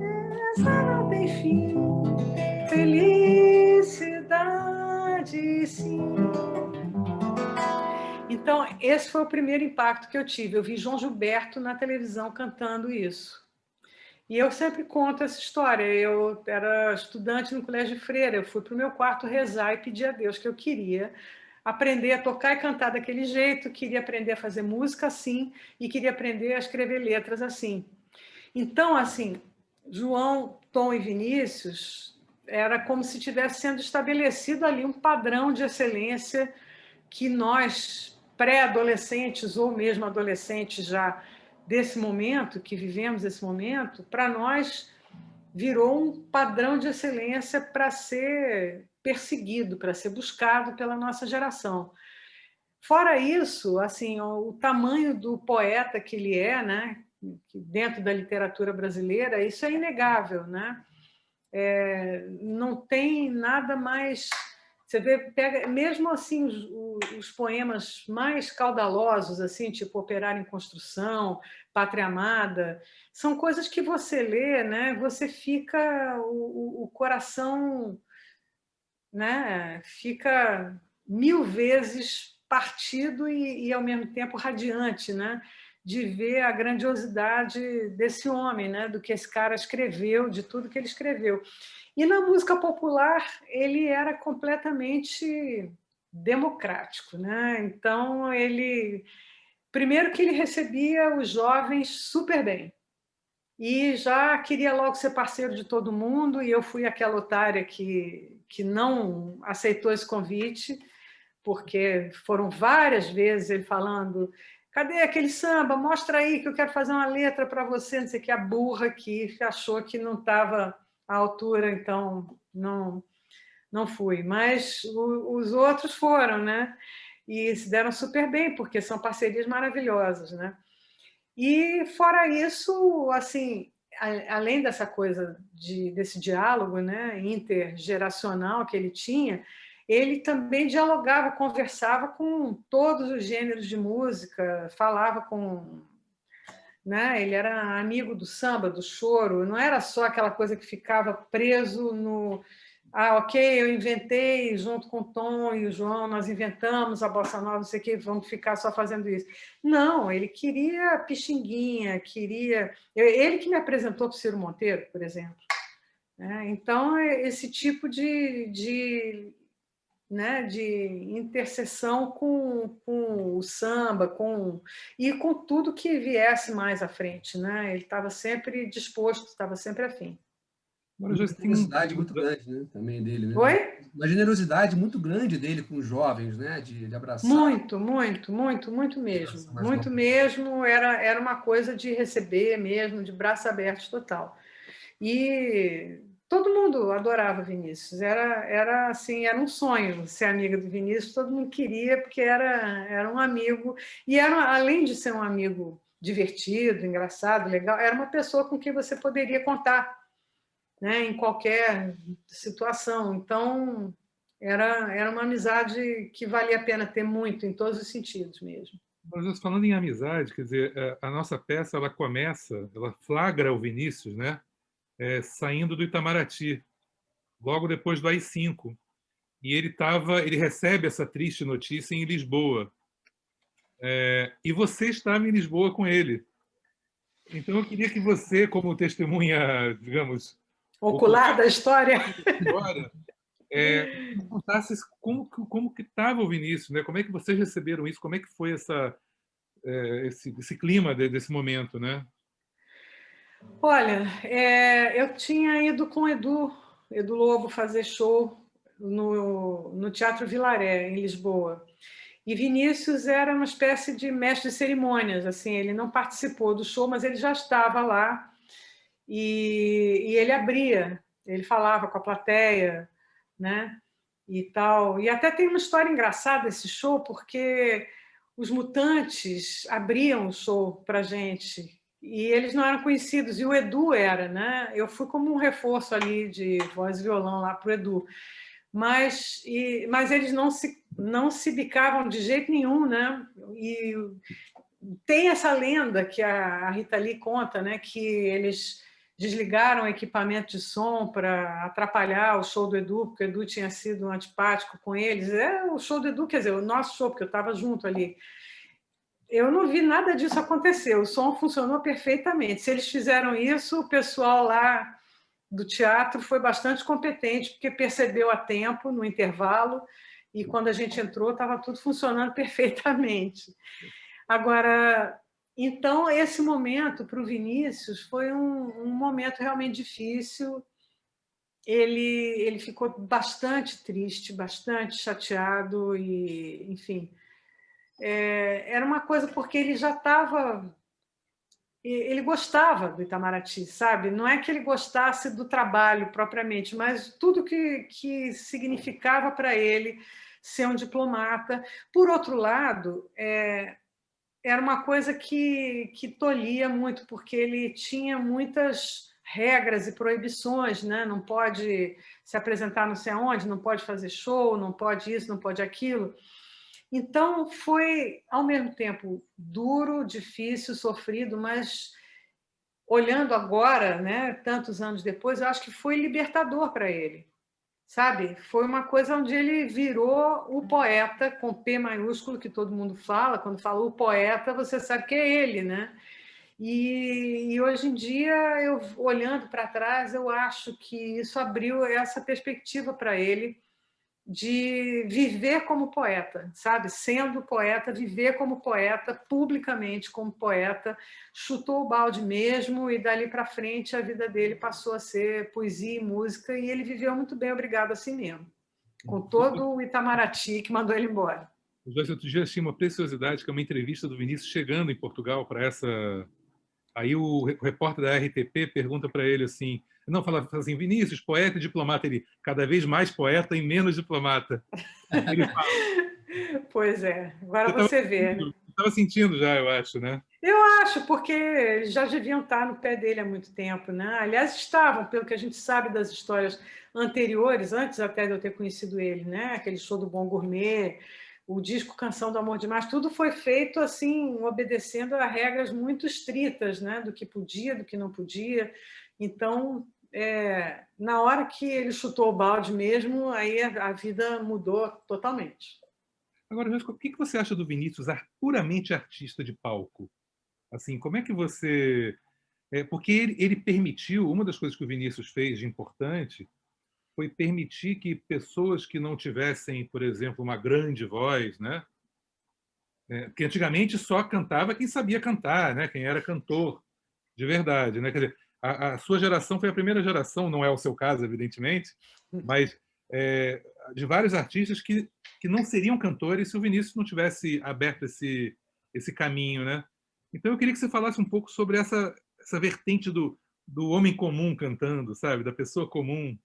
não tem fim, felicidade sim. Então, esse foi o primeiro impacto que eu tive. Eu vi João Gilberto na televisão cantando isso. E eu sempre conto essa história. Eu era estudante no Colégio de Freira, eu fui para o meu quarto rezar e pedir a Deus que eu queria aprender a tocar e cantar daquele jeito, queria aprender a fazer música assim e queria aprender a escrever letras assim. Então, assim, João, Tom e Vinícius era como se tivesse sendo estabelecido ali um padrão de excelência que nós, pré-adolescentes ou mesmo adolescentes já desse momento, que vivemos esse momento, para nós virou um padrão de excelência para ser perseguido, para ser buscado pela nossa geração. Fora isso, assim, o tamanho do poeta que ele é, né, dentro da literatura brasileira, isso é inegável, né? Não tem nada mais. Você vê, pega, mesmo assim, os poemas mais caudalosos, assim, tipo Operário em Construção, Pátria Amada, são coisas que você lê, né? Você fica, o coração, né? Fica 1000 vezes partido e ao mesmo tempo radiante, né? De ver a grandiosidade desse homem, né? Do que esse cara escreveu, de tudo que ele escreveu. E na música popular ele era completamente democrático, né? Então primeiro que ele recebia os jovens super bem e já queria logo ser parceiro de todo mundo, e eu fui aquela otária que não aceitou esse convite, porque foram várias vezes ele falando: cadê aquele samba? Mostra aí que eu quero fazer uma letra para você, não sei o que, a burra que achou que não estava à altura, então não fui. Mas os outros foram, né? E se deram super bem, porque são parcerias maravilhosas, né? E fora isso, assim, além dessa coisa desse diálogo, né, intergeracional que ele tinha, ele também dialogava, conversava com todos os gêneros de música, falava com, né, ele era amigo do samba, do choro, não era só aquela coisa que ficava preso no ok, eu inventei junto com o Tom e o João, nós inventamos a bossa nova, não sei o que, vamos ficar só fazendo isso. Não, ele queria Pixinguinha, ele que me apresentou para o Ciro Monteiro, por exemplo. Então, esse tipo de interseção com o samba, e com tudo que viesse mais à frente, né? Ele estava sempre disposto, estava sempre afim. Uma generosidade muito grande, né, também dele, né? Oi? Uma generosidade muito grande dele com os jovens, né? De abraçar. Muito mesmo. Muito mesmo. Era uma coisa de receber mesmo, de braços abertos total. E todo mundo adorava Vinícius. Era assim, era um sonho ser amiga do Vinícius. Todo mundo queria, porque era um amigo. E além de ser um amigo divertido, engraçado, legal, era uma pessoa com quem você poderia contar, né, em qualquer situação. Então, era uma amizade que valia a pena ter muito, em todos os sentidos mesmo. Mas falando em amizade, quer dizer, a nossa peça ela flagra o Vinícius, né, saindo do Itamaraty, logo depois do AI-5. E ele recebe essa triste notícia em Lisboa. E você estava em Lisboa com ele. Então, eu queria que você, como testemunha, digamos, ocular da história, Contasse como que estava o Vinícius, né? Como é que vocês receberam isso? Como é que foi esse clima desse momento, né? Olha, eu tinha ido com o Edu Lobo fazer show no Teatro Vilaré, em Lisboa. E Vinícius era uma espécie de mestre de cerimônias, assim, ele não participou do show, mas ele já estava lá e ele abria, ele falava com a plateia, né? E tal. E até tem uma história engraçada esse show, porque os Mutantes abriam o show para gente e eles não eram conhecidos, e o Edu era, né? Eu fui como um reforço ali de voz e violão lá para o Edu. Mas eles não se bicavam de jeito nenhum, né? E tem essa lenda que a Rita Lee conta, né? Que eles desligaram o equipamento de som para atrapalhar o show do Edu, porque o Edu tinha sido antipático com eles. O show do Edu, quer dizer, o nosso show, porque eu estava junto ali. Eu não vi nada disso acontecer, o som funcionou perfeitamente. Se eles fizeram isso, o pessoal lá do teatro foi bastante competente, porque percebeu a tempo, no intervalo, e quando a gente entrou, estava tudo funcionando perfeitamente. Agora, então, esse momento para o Vinícius foi um momento realmente difícil. Ele ficou bastante triste, bastante chateado, e, enfim, era uma coisa porque ele já estava... Ele gostava do Itamaraty, sabe? Não é que ele gostasse do trabalho propriamente, mas tudo que significava para ele ser um diplomata. Por outro lado, era uma coisa que tolhia muito, porque ele tinha muitas regras e proibições, né? Não pode se apresentar não sei aonde, não pode fazer show, não pode isso, não pode aquilo. Então, foi, ao mesmo tempo, duro, difícil, sofrido, mas, olhando agora, né, tantos anos depois, eu acho que foi libertador para ele, sabe? Foi uma coisa onde ele virou o poeta, com P maiúsculo, que todo mundo fala. Quando fala o poeta, você sabe que é ele, né? E hoje em dia, eu olhando para trás, eu acho que isso abriu essa perspectiva para ele, de viver como poeta, sabe? Sendo poeta, viver como poeta, publicamente como poeta, chutou o balde mesmo, e dali para frente a vida dele passou a ser poesia e música, e ele viveu muito bem, obrigado, assim mesmo, com todo o Itamaraty que mandou ele embora. Joyce, outro dia achei uma preciosidade, que é uma entrevista do Vinícius chegando em Portugal para essa... Aí o repórter da RTP pergunta para ele assim, não, fala assim, Vinícius, poeta e diplomata. Ele, cada vez mais poeta e menos diplomata. Ele fala, pois é, agora você vê. Estava sentindo já, eu acho, né? Eu acho, porque eles já deviam estar no pé dele há muito tempo, né? Aliás, estavam, pelo que a gente sabe das histórias anteriores, antes até de eu ter conhecido ele, né? Aquele show do Bom Gourmet, o disco Canção do Amor Demais, tudo foi feito assim, obedecendo a regras muito estritas, né? Do que podia, do que não podia. Então, na hora que ele chutou o balde mesmo, aí a vida mudou totalmente. Agora, Jéssica, o que você acha do Vinícius puramente artista de palco? Assim, como é que você... porque ele permitiu, uma das coisas que o Vinícius fez de importante foi permitir que pessoas que não tivessem, por exemplo, uma grande voz, né? Porque antigamente só cantava quem sabia cantar, né? Quem era cantor de verdade, né? Quer dizer, a sua geração foi a primeira geração, não é o seu caso, evidentemente, mas de vários artistas que não seriam cantores se o Vinícius não tivesse aberto esse caminho, né? Então eu queria que você falasse um pouco sobre essa vertente do homem comum cantando, sabe? Da pessoa comum.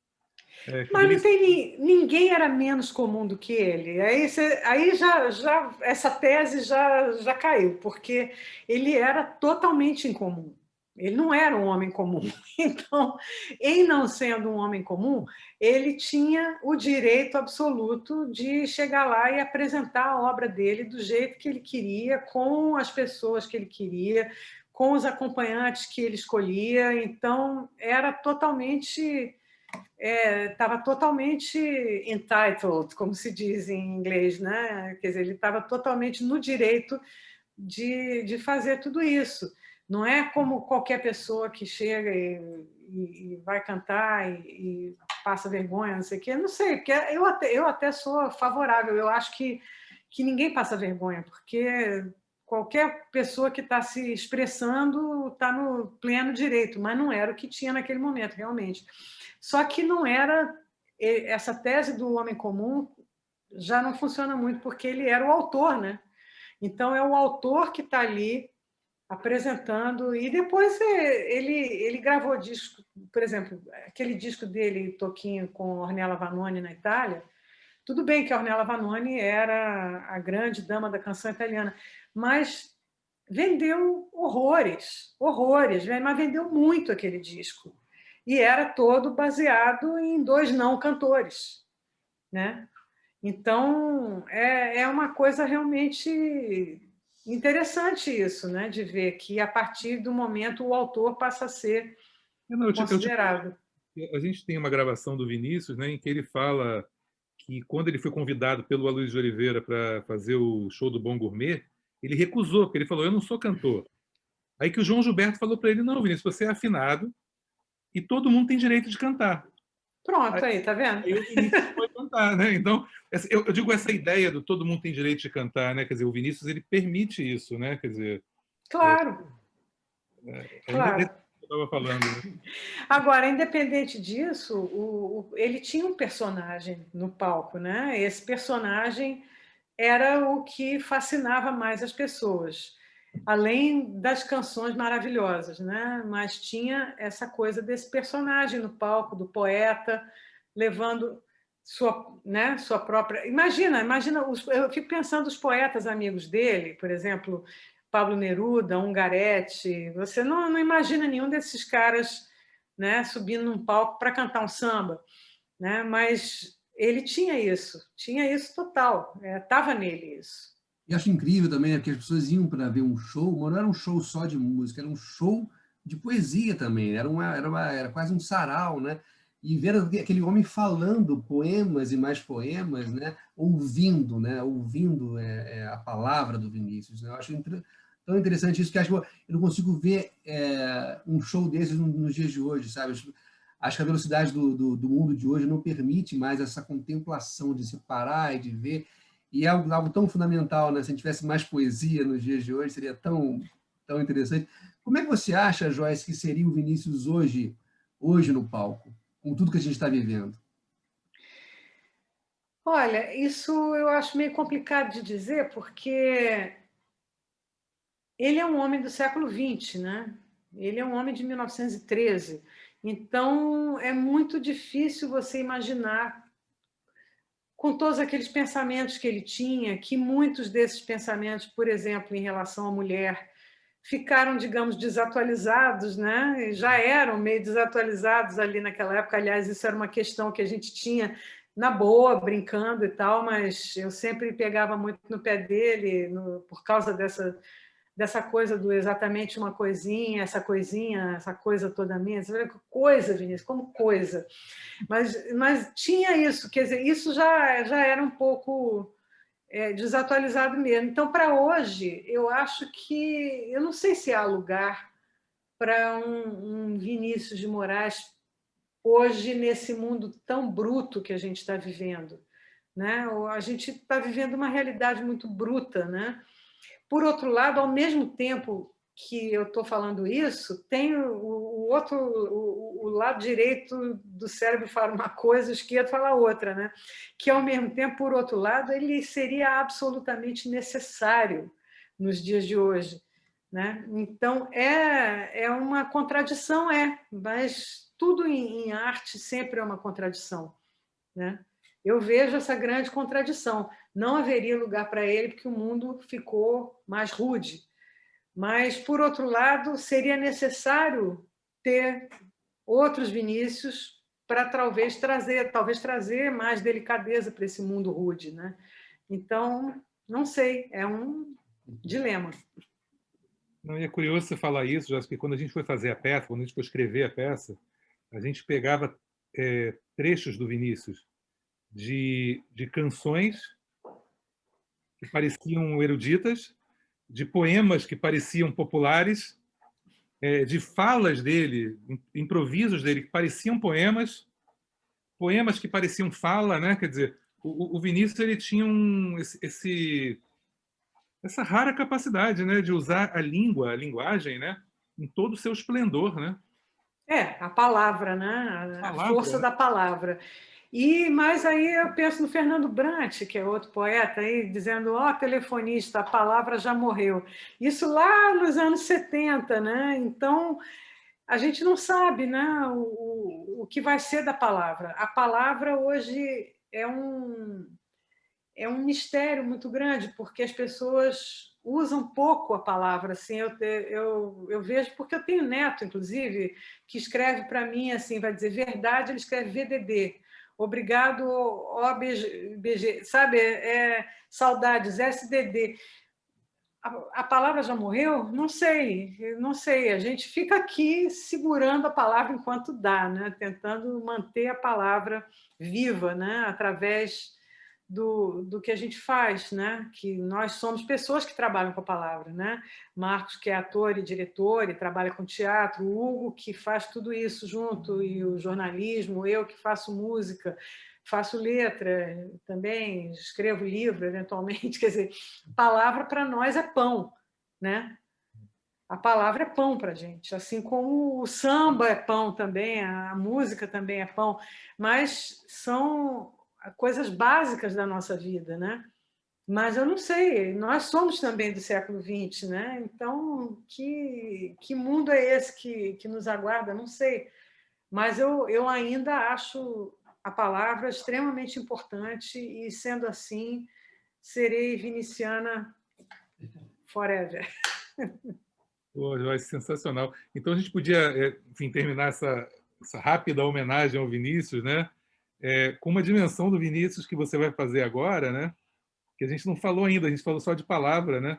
Mas não tem ninguém era menos comum do que ele. Aí já essa tese já caiu, porque ele era totalmente incomum. Ele não era um homem comum. Então, em não sendo um homem comum, ele tinha o direito absoluto de chegar lá e apresentar a obra dele do jeito que ele queria, com as pessoas que ele queria, com os acompanhantes que ele escolhia. Então, era totalmente... estava totalmente entitled, como se diz em inglês, né? Quer dizer, ele estava totalmente no direito de fazer tudo isso. Não é como qualquer pessoa que chega e vai cantar e passa vergonha, não sei o quê. Não sei, porque eu até sou favorável. Eu acho que ninguém passa vergonha, porque qualquer pessoa que está se expressando está no pleno direito, mas não era o que tinha naquele momento, realmente. Só que não era... Essa tese do homem comum já não funciona muito, porque ele era o autor, né? Então, é o autor que está ali apresentando, e depois ele gravou disco, por exemplo, aquele disco dele, Toquinho, com Ornella Vanoni na Itália. Tudo bem que a Ornella Vanoni era a grande dama da canção italiana, mas vendeu horrores, mas vendeu muito aquele disco. E era todo baseado em 2 não cantores, né? Então, é uma coisa realmente interessante isso, né? De ver que, a partir do momento, o autor passa a ser considerado. A gente tem uma gravação do Vinícius, né, em que ele fala que, quando ele foi convidado pelo Aloysio de Oliveira para fazer o show do Bom Gourmet, ele recusou, porque ele falou: eu não sou cantor. Aí que o João Gilberto falou para ele: não, Vinícius, você é afinado e todo mundo tem direito de cantar. Pronto, aí, tá vendo? Aí o Vinícius foi cantar, né? Então, eu digo essa ideia do todo mundo tem direito de cantar, né? Quer dizer, o Vinícius, ele permite isso, né? Quer dizer... Claro. Claro. Eu estava falando, né? Agora, independente disso, ele tinha um personagem no palco, né? Esse personagem era o que fascinava mais as pessoas, além das canções maravilhosas, né? Mas tinha essa coisa desse personagem no palco, do poeta, levando sua própria... Imagina, eu fico pensando os poetas amigos dele, por exemplo, Pablo Neruda, Ungaretti. Você não imagina nenhum desses caras, né, subindo num palco para cantar um samba, né? Mas ele tinha isso total, estava nele isso. E acho incrível também que as pessoas iam para ver um show, mas não era um show só de música, era um show de poesia também, era quase um sarau, né? E ver aquele homem falando poemas e mais poemas, né? Ouvindo a palavra do Vinícius, né? Eu acho tão interessante isso, que acho que eu não consigo ver um show desses nos dias de hoje, sabe? Acho que a velocidade do mundo de hoje não permite mais essa contemplação de se parar e de ver. E é algo tão fundamental, né? Se a gente tivesse mais poesia nos dias de hoje, seria tão interessante. Como é que você acha, Joyce, que seria o Vinícius hoje no palco, com tudo que a gente está vivendo? Olha, isso eu acho meio complicado de dizer, porque ele é um homem do século XX, né? Ele é um homem de 1913. Então, é muito difícil você imaginar, com todos aqueles pensamentos que ele tinha, que muitos desses pensamentos, por exemplo, em relação à mulher, ficaram, digamos, desatualizados, né? Já eram meio desatualizados ali naquela época. Aliás, isso era uma questão que a gente tinha na boa, brincando e tal, mas eu sempre pegava muito no pé dele por causa dessa coisa do exatamente uma coisinha, essa coisa toda minha. Coisa, Vinícius, como coisa. Mas tinha isso, quer dizer, isso já era um pouco desatualizado mesmo. Então, para hoje, eu acho que... Eu não sei se há lugar para um Vinícius de Moraes hoje, nesse mundo tão bruto que a gente está vivendo, né? A gente está vivendo uma realidade muito bruta, né? Por outro lado, ao mesmo tempo que eu estou falando isso, tem o lado direito do cérebro fala uma coisa, o esquerdo fala outra, né? Que, ao mesmo tempo, por outro lado, ele seria absolutamente necessário nos dias de hoje, né? Então, é uma contradição, mas tudo em arte sempre é uma contradição, né? Eu vejo essa grande contradição. Não haveria lugar para ele, porque o mundo ficou mais rude. Mas, por outro lado, seria necessário ter outros Vinícius para talvez trazer mais delicadeza para esse mundo rude, né? Então, não sei, é um dilema. Não, e é curioso você falar isso, já que quando a gente foi fazer a peça, quando a gente foi escrever a peça, a gente pegava trechos do Vinícius de canções que pareciam eruditas, de poemas que pareciam populares, de falas dele, improvisos dele que pareciam poemas, poemas que pareciam fala, né? Quer dizer, o Vinícius ele tinha essa rara capacidade, né, de usar a língua, a linguagem, né, em todo o seu esplendor, né? A palavra, né? A Palavra, força né? da palavra. Mas aí eu penso no Fernando Brant, que é outro poeta, aí, dizendo, telefonista, a palavra já morreu. Isso lá nos anos 70, né? Então, a gente não sabe, né, o que vai ser da palavra. A palavra hoje é um mistério muito grande, porque as pessoas usam pouco a palavra. Assim, eu vejo, porque eu tenho neto, inclusive, que escreve para mim, assim, vai dizer verdade, ele escreve VDD. Obrigado, OBG, sabe? Saudades, SDD. A palavra já morreu? Não sei, não sei. A gente fica aqui segurando a palavra enquanto dá, né? Tentando manter a palavra viva, né? Através do que a gente faz, né? Que nós somos pessoas que trabalham com a palavra, né? Marcos, que é ator e diretor e trabalha com teatro, o Hugo, que faz tudo isso junto, e o jornalismo, eu que faço música, faço letra também, escrevo livro, eventualmente. Quer dizer, palavra para nós é pão, né? A palavra é pão para a gente, assim como o samba é pão também, a música também é pão, mas são coisas básicas da nossa vida, né? Mas eu não sei, nós somos também do século XX, né? Então, que mundo é esse que nos aguarda? Não sei. Mas eu ainda acho a palavra extremamente importante e, sendo assim, serei viniciana forever. Pô, Joyce, sensacional. Então a gente podia, enfim, terminar essa rápida homenagem ao Vinícius, né? Com uma dimensão do Vinícius que você vai fazer agora, né? Que a gente não falou ainda, a gente falou só de palavra, né?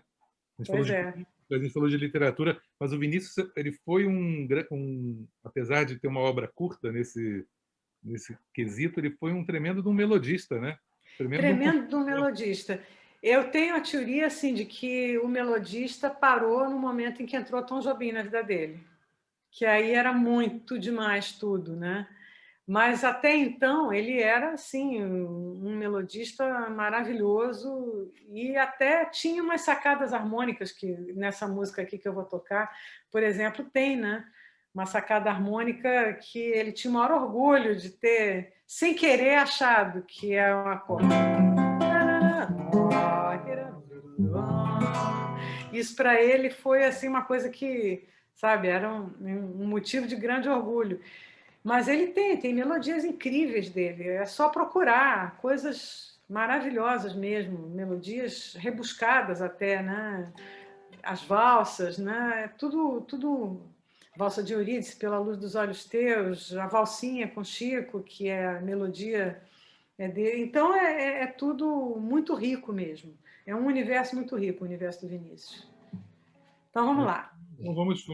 Pois é. A gente falou de literatura, mas o Vinícius ele foi apesar de ter uma obra curta nesse quesito, ele foi um tremendo de um melodista, né? Tremendo de um melodista. Eu tenho a teoria assim de que o melodista parou no momento em que entrou Tom Jobim na vida dele, que aí era muito demais tudo, né? Mas até então ele era assim um melodista maravilhoso e até tinha umas sacadas harmônicas que nessa música aqui que eu vou tocar, por exemplo, tem, né? Uma sacada harmônica que ele tinha o maior orgulho de ter, sem querer, achado, que é uma acorde. Isso para ele foi assim uma coisa que, sabe, era um motivo de grande orgulho. Mas ele tem melodias incríveis dele, é só procurar, coisas maravilhosas mesmo, melodias rebuscadas até, né? As valsas, né? Tudo valsa de Eurídice, Pela Luz dos Olhos Teus, a valsinha com Chico, que é a melodia dele. Então é tudo muito rico mesmo, é um universo muito rico, o universo do Vinícius. Então vamos lá. Então, vamos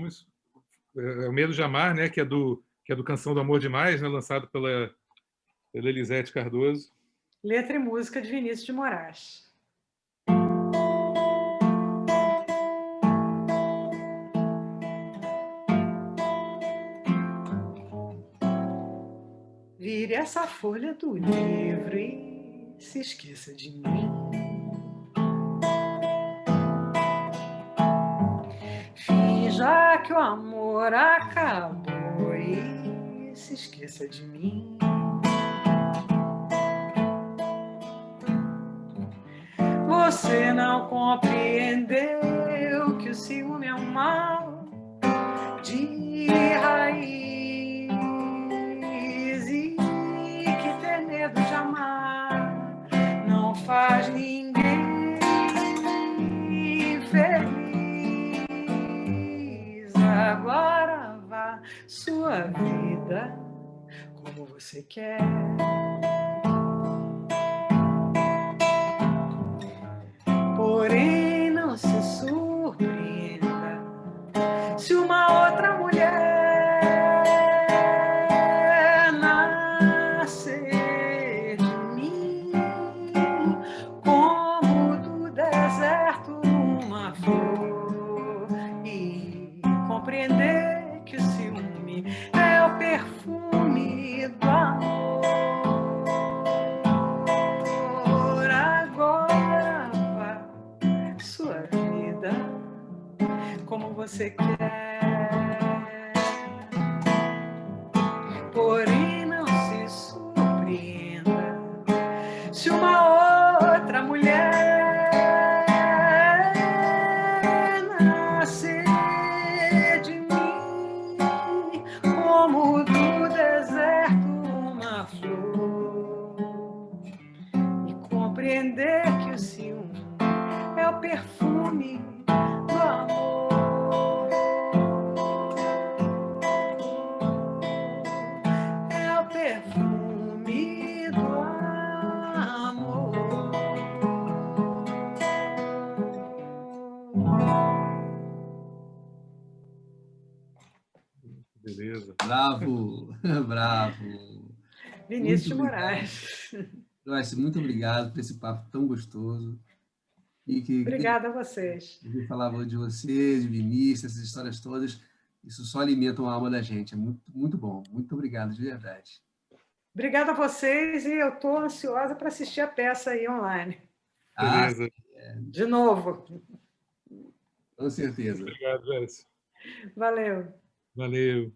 o Medo de Amar, né? Que é do Canção do Amor Demais, né? Lançado pela Elisete Cardoso. Letra e música de Vinícius de Moraes. Vire essa folha do livro e se esqueça de mim. Finja que o amor acabou e se esqueça de mim. Você não compreendeu que o ciúme é um mal de raiz e que ter medo de amar não faz ninguém feliz. Agora vá sua vida como você quer. Porém, não se surpreenda se uma outra mulher nascer de mim, como do deserto uma flor, e compreender que o ciúme é o perfume do amor. você quer. Porém, não se surpreenda se uma outra mulher nascer de mim, como do deserto uma flor, e compreender que o ciúme é o perfume do amor, é o perfume do amor. Beleza. Bravo, bravo. Vinícius de Muito Moraes. Joyce, muito obrigado por esse papo tão gostoso. E que Obrigada a vocês. eu falava de você, de Vinícius, essas histórias todas, isso só alimenta a alma da gente. É muito, muito bom. Muito obrigado, de verdade. Obrigada a vocês e eu estou ansiosa para assistir a peça aí online. Beleza. De novo. Com certeza. Obrigado, Jéssica. Valeu. Valeu.